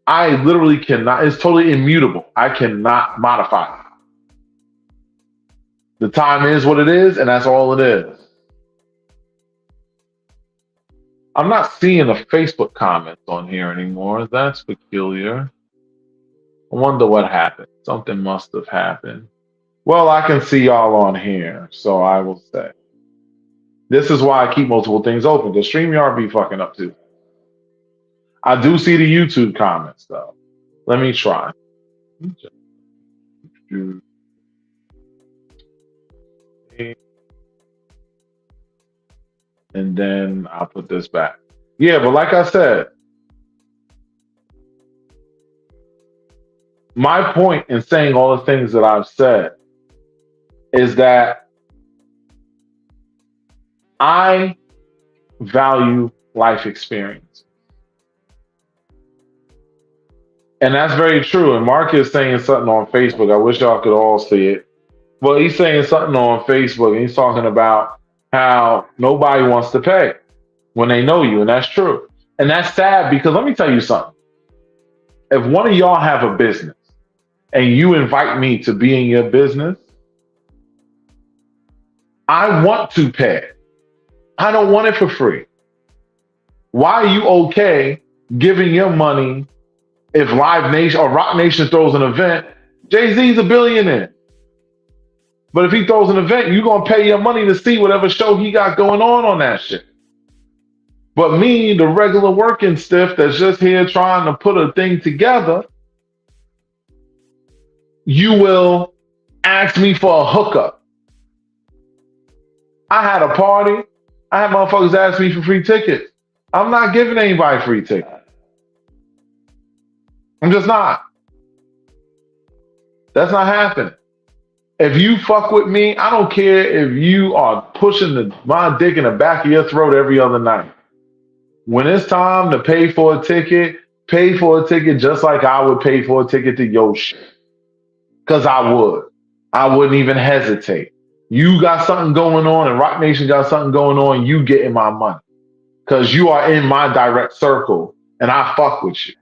A: I literally cannot, it's totally immutable. I cannot modify it. The time is what it is, and that's all it is. I'm not seeing the Facebook comments on here anymore. That's peculiar. I wonder what happened. Something must have happened. Well, I can see y'all on here, so I will say. This is why I keep multiple things open, because StreamYard be fucking up too. I do see the YouTube comments, though. Let me try. And then I'll put this back. Yeah, but like I said, my point in saying all the things that I've said is that I value life experience. And that's very true. And Mark is saying something on Facebook. I wish y'all could all see it. Well, he's saying something on Facebook and he's talking about how nobody wants to pay when they know you. And that's true. And that's sad because let me tell you something. If one of y'all have a business and you invite me to be in your business, I want to pay. I don't want it for free. Why are you okay giving your money if Live Nation or Rock Nation throws an event? Jay-Z's a billionaire. But if he throws an event, you're going to pay your money to see whatever show he got going on that shit. But me, the regular working stiff that's just here trying to put a thing together, you will ask me for a hookup. I had a party. I had motherfuckers ask me for free tickets. I'm not giving anybody free tickets. I'm just not. That's not happening. If you fuck with me, I don't care if you are pushing my dick in the back of your throat every other night. When it's time to pay for a ticket, pay for a ticket just like I would pay for a ticket to your shit. Because I would. I wouldn't even hesitate. You got something going on and Rock Nation got something going on, you getting my money. Because you are in my direct circle and I fuck with you.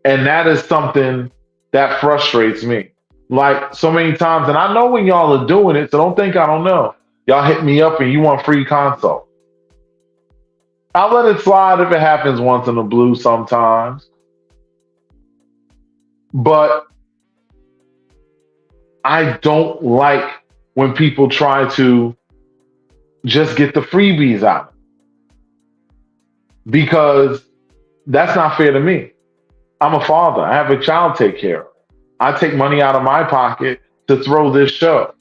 A: And that is something that frustrates me. Like so many times, and I know when y'all are doing it, so don't think I don't know. Y'all hit me up and you want free consult. I'll let it slide if it happens once in a blue sometimes. But I don't like when people try to just get the freebies out. Because that's not fair to me. I'm a father. I have a child to take care of. I take money out of my pocket to throw this show,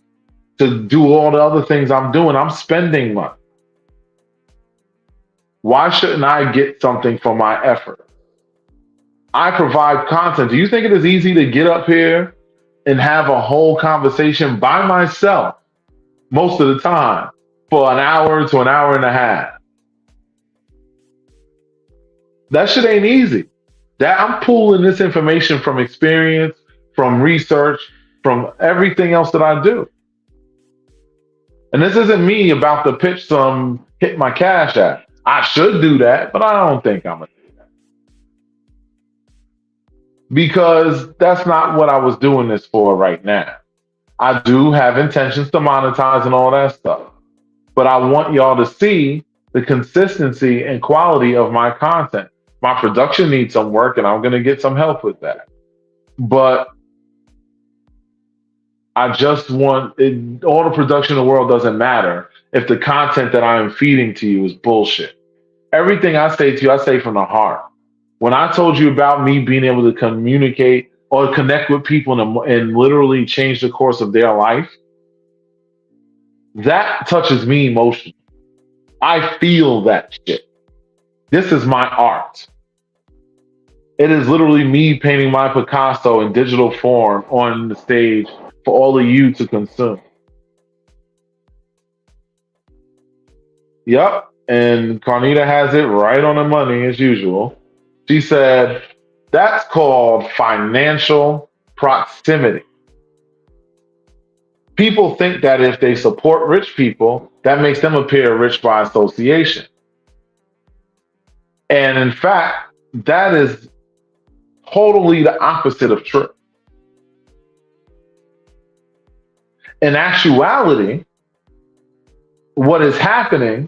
A: to do all the other things I'm doing. I'm spending money. Why shouldn't I get something for my effort? I provide content. Do you think it is easy to get up here and have a whole conversation by myself most of the time for an hour to an hour and a half? That shit ain't easy. That I'm pulling this information from experience, from research, from everything else that I do. And this isn't me about to pitch some hit my cash app. I should do that, but I don't think I'm going to do that. Because that's not what I was doing this for right now. I do have intentions to monetize and all that stuff. But I want y'all to see the consistency and quality of my content. My production needs some work and I'm going to get some help with that. But I just want it, all the production in the world doesn't matter if the content that I am feeding to you is bullshit. Everything I say to you, I say from the heart. When I told you about me being able to communicate or connect with people and literally change the course of their life, that touches me emotionally. I feel that shit. This is my art. It is literally me painting my Picasso in digital form on the stage for all of you to consume. Yep. And Carnita has it right on the money as usual. She said, that's called financial proximity. People think that if they support rich people, that makes them appear rich by association. And in fact, that is totally the opposite of true. In actuality, what is happening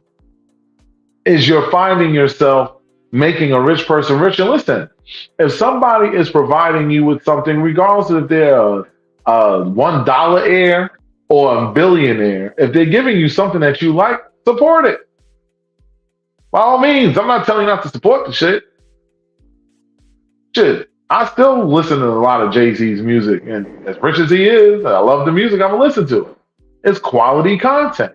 A: is you're finding yourself making a rich person rich. And listen, if somebody is providing you with something, regardless if they're a $1 heir or a billionaire, if they're giving you something that you like, support it. By all means, I'm not telling you not to support the shit. Shit, I still listen to a lot of Jay-Z's music, and as rich as he is, I love the music, I'm gonna listen to it. It's quality content.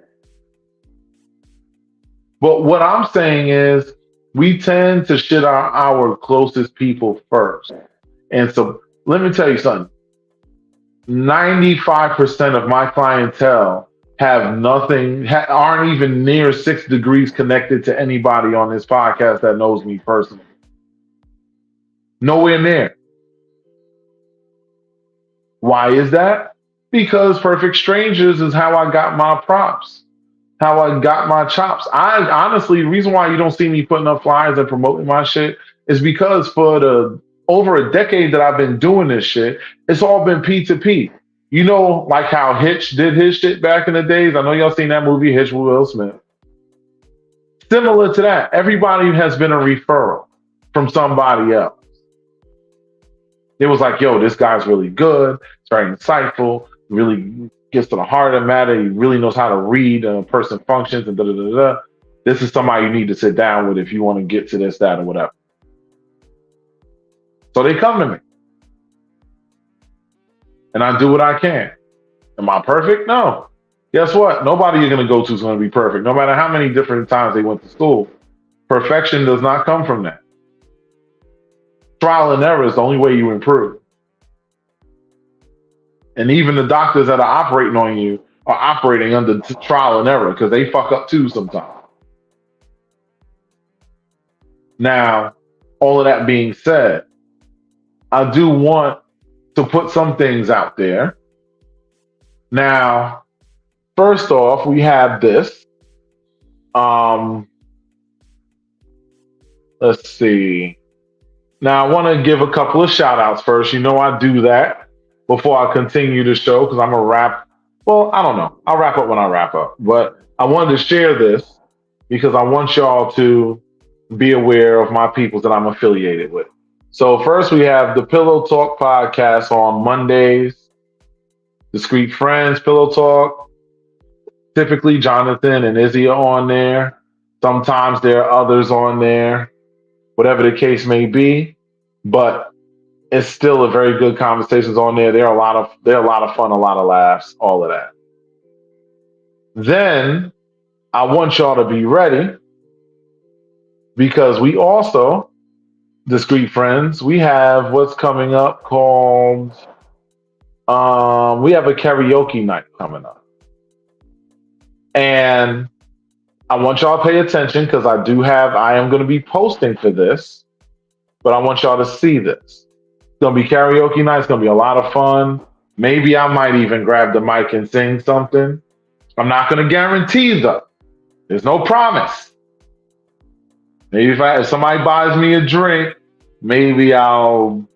A: But what I'm saying is, we tend to shit on our closest people first. And so let me tell you something. 95% of my clientele have nothing, aren't even near 6 degrees connected to anybody on this podcast that knows me personally. Nowhere near. Why is that? Because Perfect Strangers is how I got my props, how I got my chops. I honestly, the reason why you don't see me putting up flyers and promoting my shit is because for the over a decade that I've been doing this shit, it's all been P2P. You know, like how Hitch did his shit back in the days. I know y'all seen that movie, Hitch with Will Smith. Similar to that, everybody has been a referral from somebody else. It was like, yo, this guy's really good. It's very insightful. Really gets to the heart of the matter. He really knows how to read a person functions and da da da da. This is somebody you need to sit down with if you want to get to this, that, or whatever. So they come to me, and I do what I can. Am I perfect? No. Guess what? Nobody you're going to go to is going to be perfect, no matter how many different times they went to school. Perfection does not come from that. Trial and error is the only way you improve. And even the doctors that are operating on you are operating under trial and error because they fuck up too sometimes. Now, all of that being said, I do want to put some things out there. Now, first off, we have this. Let's see. Now, I want to give a couple of shout outs first. You know, I do that before I continue the show because I'm a wrap. Well, I don't know. I'll wrap up when I wrap up. But I wanted to share this because I want y'all to be aware of my peoples that I'm affiliated with. So, first, we have the Pillow Talk podcast on Mondays, Discreet Friends Pillow Talk. Typically, Jonathan and Izzy are on there. Sometimes there are others on there, whatever the case may be. But it's still a very good conversations on there. They're a lot of fun, a lot of laughs, all of that. Then I want y'all to be ready because we also, Discreet Friends, we have what's coming up called we have a karaoke night coming up. And I want y'all to pay attention because I am going to be posting for this, but I want y'all to see this. It's going to be karaoke night. It's going to be a lot of fun. Maybe I might even grab the mic and sing something. I'm not going to guarantee though. There's no promise. Maybe if somebody buys me a drink, maybe I'll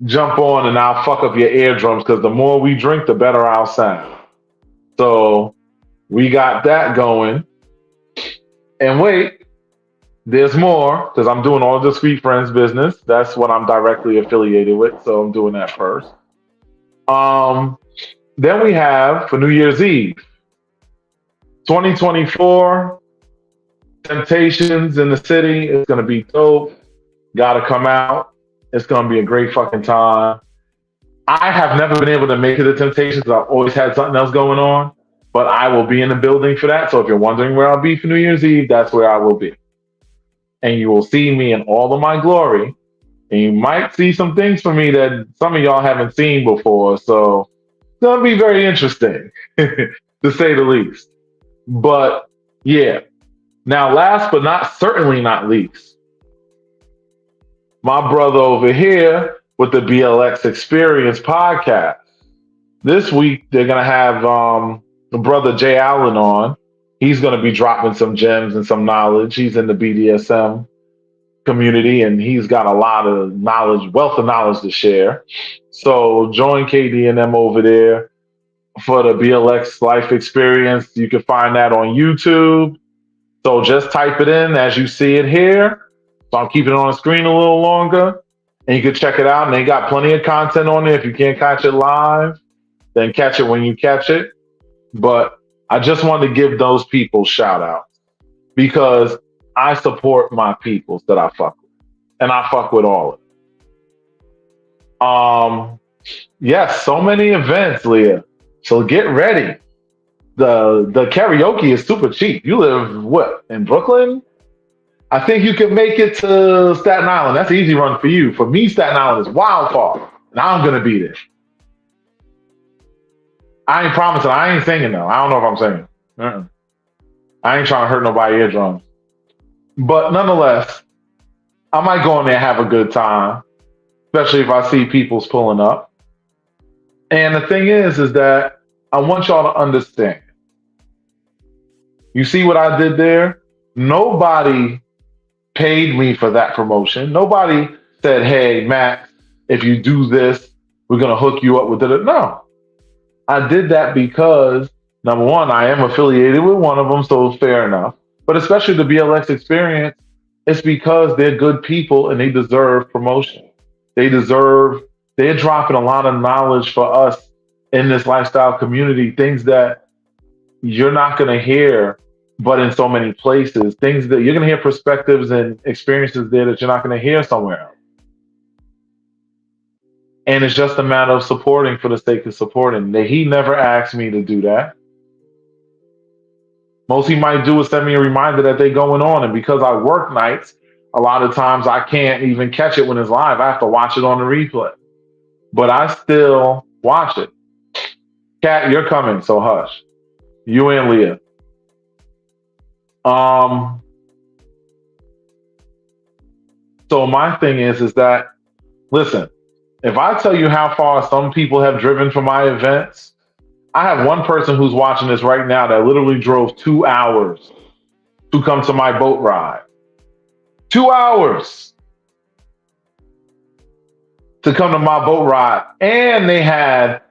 A: jump on and I'll fuck up your eardrums because the more we drink, the better I'll sound. So we got that going. And wait, there's more because I'm doing all the Discreet Friends business. That's what I'm directly affiliated with. So I'm doing that first. Then we have for New Year's Eve, 2024 Temptations in the city. It's going to be dope. Got to come out. It's going to be a great fucking time. I have never been able to make it to Temptations because I've always had something else going on. But I will be in the building for that. So if you're wondering where I'll be for New Year's Eve, that's where I will be. And you will see me in all of my glory. And you might see some things from me that some of y'all haven't seen before. So it's going to be very interesting, to say the least. But yeah. Now, last but certainly not least, my brother over here with the BLX Experience podcast. This week, they're going to have brother Jay Allen on. He's going to be dropping some gems and some knowledge. He's in the BDSM community and he's got a lot of knowledge, wealth of knowledge to share. So join KD and them over there for the BLX Life Experience. You can find that on YouTube. So just type it in as you see it here. So I'm keeping it on the screen a little longer and you can check it out. And they got plenty of content on there. If you can't catch it live, then catch it when you catch it. But I just wanted to give those people shout outs because I support my peoples that I fuck with. And I fuck with all of them. Yes, so many events, Leah. So get ready. The karaoke is super cheap. You live what, in Brooklyn? I think you can make it to Staten Island. That's an easy run for you. For me, Staten Island is wild far. And I'm gonna be there. I ain't promising. I ain't singing though. I don't know if I'm singing. Uh-uh. I ain't trying to hurt nobody's eardrums. But nonetheless, I might go in there and have a good time, especially if I see people's pulling up. And the thing is that I want y'all to understand. You see what I did there? Nobody paid me for that promotion. Nobody said, "Hey, Max, if you do this, we're gonna hook you up with it." No, I did that because number one, I am affiliated with one of them, so fair enough. But especially the BLX experience, it's because they're good people and they deserve promotion. They deserve, they're dropping a lot of knowledge for us in this lifestyle community, things that you're not going to hear, but in so many places, things that you're going to hear perspectives and experiences there that you're not going to hear somewhere else. And it's just a matter of supporting for the sake of supporting. He never asked me to do that. Most he might do is send me a reminder that they're going on. And because I work nights, a lot of times I can't even catch it when it's live. I have to watch it on the replay. But I still watch it. Kat, you're coming, so hush. You and Leah. So my thing is that, listen, if I tell you how far some people have driven for my events, I have one person who's watching this right now that literally drove 2 hours to come to my boat ride. 2 hours to come to my boat ride. And they had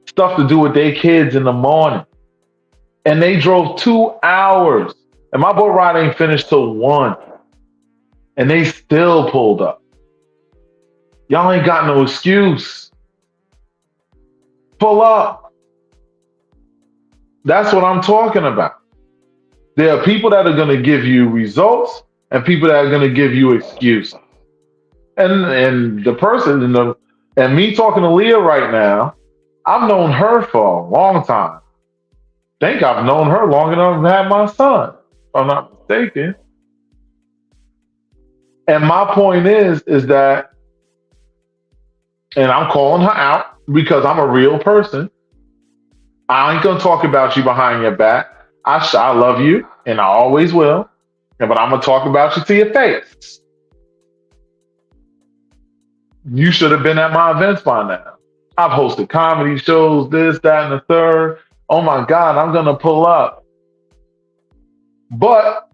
A: stuff to do with their kids in the morning. And they drove 2 hours. And my boat ride ain't finished till 1. And they still pulled up. Y'all ain't got no excuse. Pull up. That's what I'm talking about. There are people that are going to give you results and people that are going to give you excuses. And the person and me talking to Leah right now, I've known her for a long time. I think I've known her long enough to have my son, if I'm not mistaken. And my point is that, and I'm calling her out because I'm a real person. I ain't gonna talk about you behind your back. I love you, and I always will. But I'm gonna talk about you to your face. You should have been at my events by now. I've hosted comedy shows, this, that, and the third. Oh my God, I'm gonna pull up. But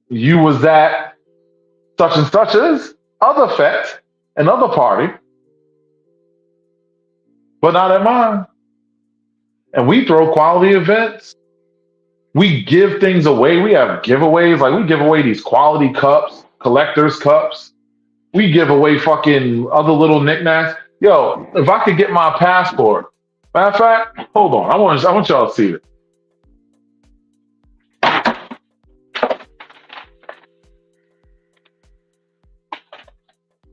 A: you was at such and such's other fete, another party, but not at mine. And we throw quality events. We give things away. We have giveaways. Like we give away these quality cups, collector's cups. We give away fucking other little knickknacks. Yo, if I could get my passport. Matter of fact, hold on. I want y'all to see it.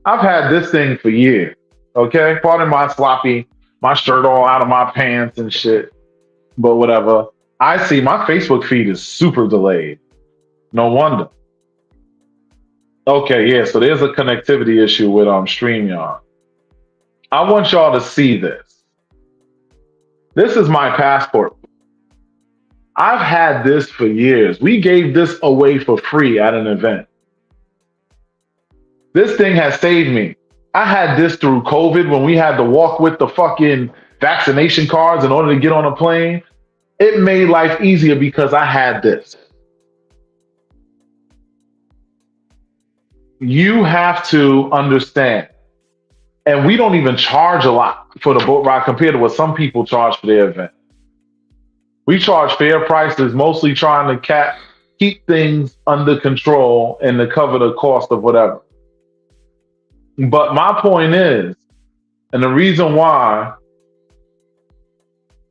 A: I've had this thing for years. Okay? Pardon my sloppy, my shirt all out of my pants and shit. But whatever. I see my Facebook feed is super delayed. No wonder. Okay, yeah, so there's a connectivity issue with StreamYard. I want y'all to see this. This is my passport. I've had this for years. We gave this away for free at an event. This thing has saved me. I had this through COVID when we had to walk with the fucking vaccination cards in order to get on a plane. It made life easier because I had this. You have to understand. And we don't even charge a lot for the boat ride compared to what some people charge for their event. We charge fair prices, mostly trying to keep things under control and to cover the cost of whatever. But my point is, and the reason why,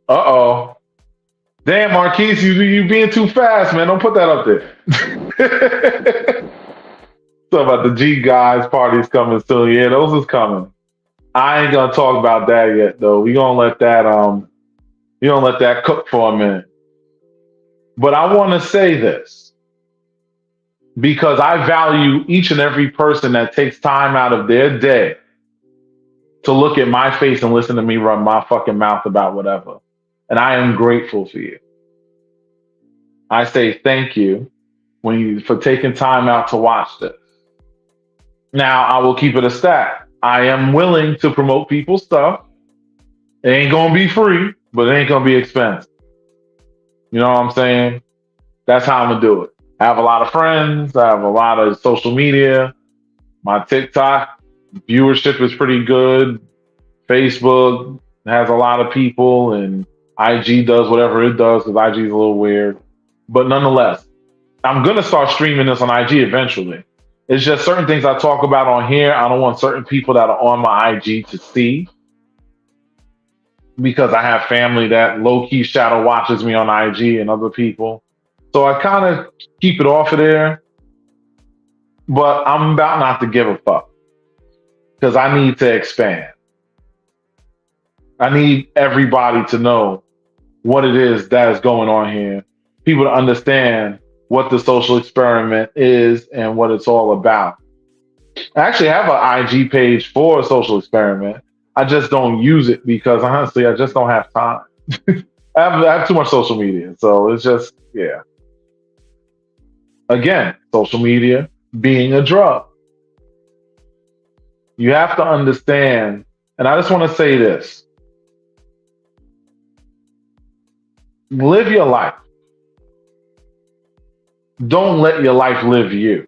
A: damn, Marquise, you being too fast, man. Don't put that up there. So about the G guys parties coming soon. Yeah, those is coming. I ain't gonna talk about that yet, though. We gonna let that cook for a minute. But I want to say this because I value each and every person that takes time out of their day to look at my face and listen to me run my fucking mouth about whatever. And I am grateful for you. I say thank you for taking time out to watch this. Now I will keep it a stat. I am willing to promote people's stuff. It ain't gonna be free, but it ain't gonna be expensive. You know what I'm saying? That's how I'm gonna do it. I have a lot of friends. I have a lot of social media. My TikTok viewership is pretty good. Facebook has a lot of people, and IG does whatever it does because IG is a little weird. But nonetheless, I'm gonna start streaming this on IG eventually. It's just certain things I talk about on here. I don't want certain people that are on my IG to see because I have family that low key shadow watches me on IG and other people. So I kind of keep it off of there. But I'm about not to give a fuck because I need to expand. I need everybody to know what it is that is going on here. People to understand what the social experiment is and what it's all about. I actually have an IG page for a social experiment. I just don't use it because honestly, I just don't have time. I have too much social media. So it's just, yeah. Again, social media being a drug. You have to understand, and I just want to say this: live your life. Don't let your life live you.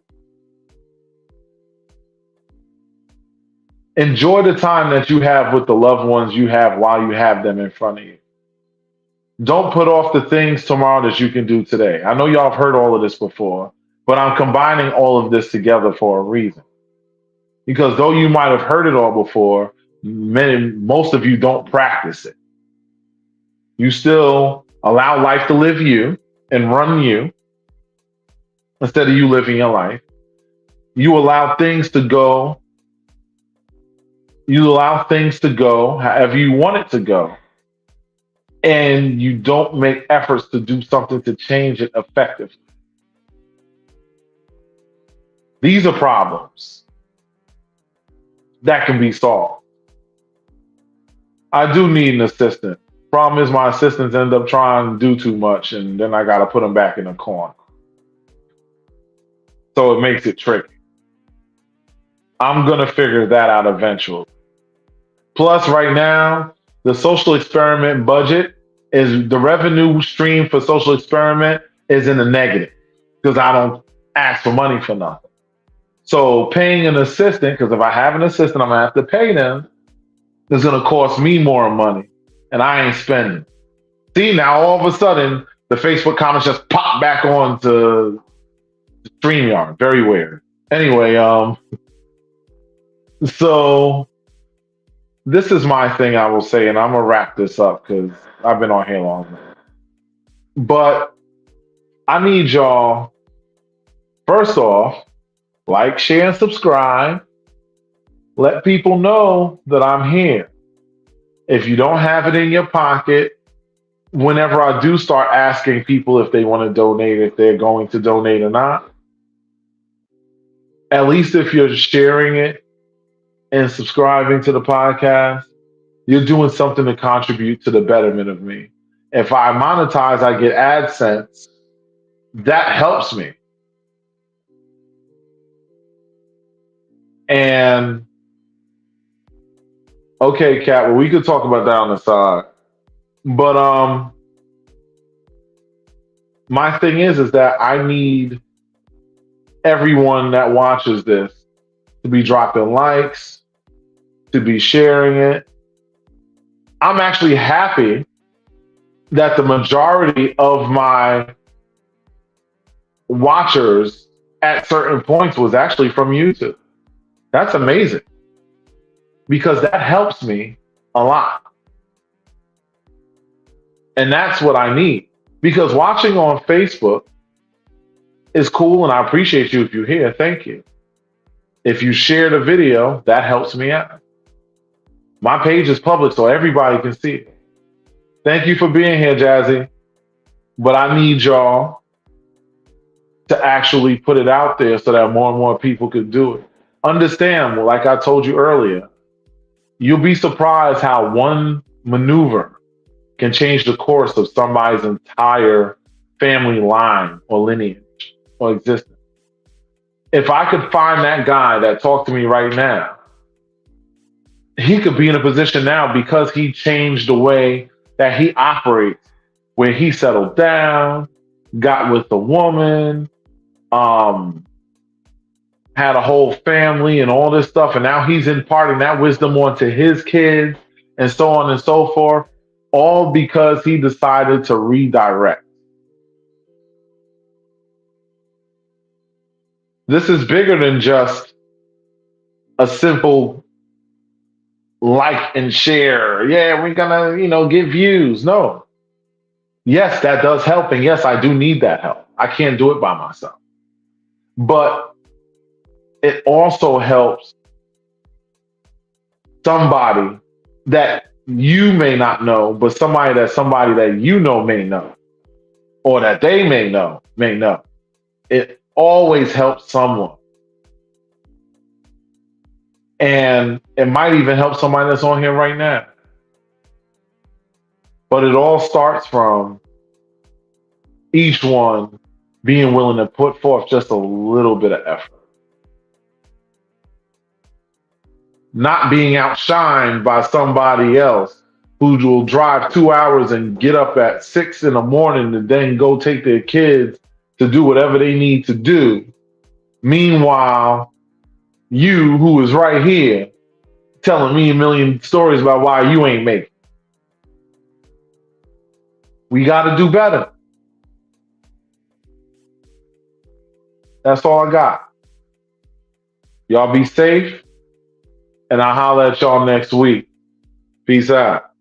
A: Enjoy the time that you have with the loved ones you have while you have them in front of you. Don't put off the things tomorrow that you can do today. I know y'all have heard all of this before, but I'm combining all of this together for a reason. Because though you might have heard it all before, most of you don't practice it. You still allow life to live you and run you instead of you living your life. You allow things to go. You allow things to go however you want it to go. And you don't make efforts to do something to change it effectively. These are problems that can be solved. I do need an assistant. Problem is, my assistants end up trying to do too much, and then I got to put them back in the corner. So it makes it tricky. I'm going to figure that out eventually. Plus, right now, the social experiment budget is the revenue stream for social experiment is in the negative because I don't ask for money for nothing. So paying an assistant, because if I have an assistant, I'm gonna have to pay them. It's gonna cost me more money, and I ain't spending. See, now all of a sudden the Facebook comments just pop back on to StreamYard. Very weird. Anyway, so this is my thing I will say, and I'm gonna wrap this up because I've been on here long enough. But I need y'all, first off, like, share, and subscribe. Let people know that I'm here. If you don't have it in your pocket, whenever I do start asking people if they want to donate, if they're going to donate or not, at least if you're sharing it and subscribing to the podcast, you're doing something to contribute to the betterment of me. If I monetize, I get AdSense. That helps me. And okay, Kat, well, we could talk about that on the side. But my thing is that I need everyone that watches this to be dropping likes, to be sharing it. I'm actually happy that the majority of my watchers at certain points was actually from YouTube. That's amazing because that helps me a lot. And that's what I need because watching on Facebook is cool and I appreciate you if you're here. Thank you. If you share the video, that helps me out. My page is public so everybody can see it. Thank you for being here, Jazzy. But I need y'all to actually put it out there so that more and more people could do it. Understand, like I told you earlier, You'll be surprised how one maneuver can change the course of somebody's entire family line or lineage or existence. If I could find that guy that talked to me right now, he could be in a position now because he changed the way that he operates, where he settled down, got with a woman, um, had a whole family and all this stuff, and now he's imparting that wisdom onto his kids and so on and so forth, all because he decided to redirect. This is bigger than just a simple like and share. Yeah, we're gonna, get views. No. Yes, that does help. And yes, I do need that help. I can't do it by myself. But it also helps somebody that you may not know, but somebody that you know may know, or that they may know. It always helps someone. And it might even help somebody that's on here right now. But it all starts from each one being willing to put forth just a little bit of effort, not being outshined by somebody else who will drive 2 hours and get up at 6 in the morning and then go take their kids to do whatever they need to do. Meanwhile, you, who is right here, telling me a million stories about why you ain't making. We got to do better. That's all I got. Y'all be safe, and I'll holler at y'all next week. Peace out.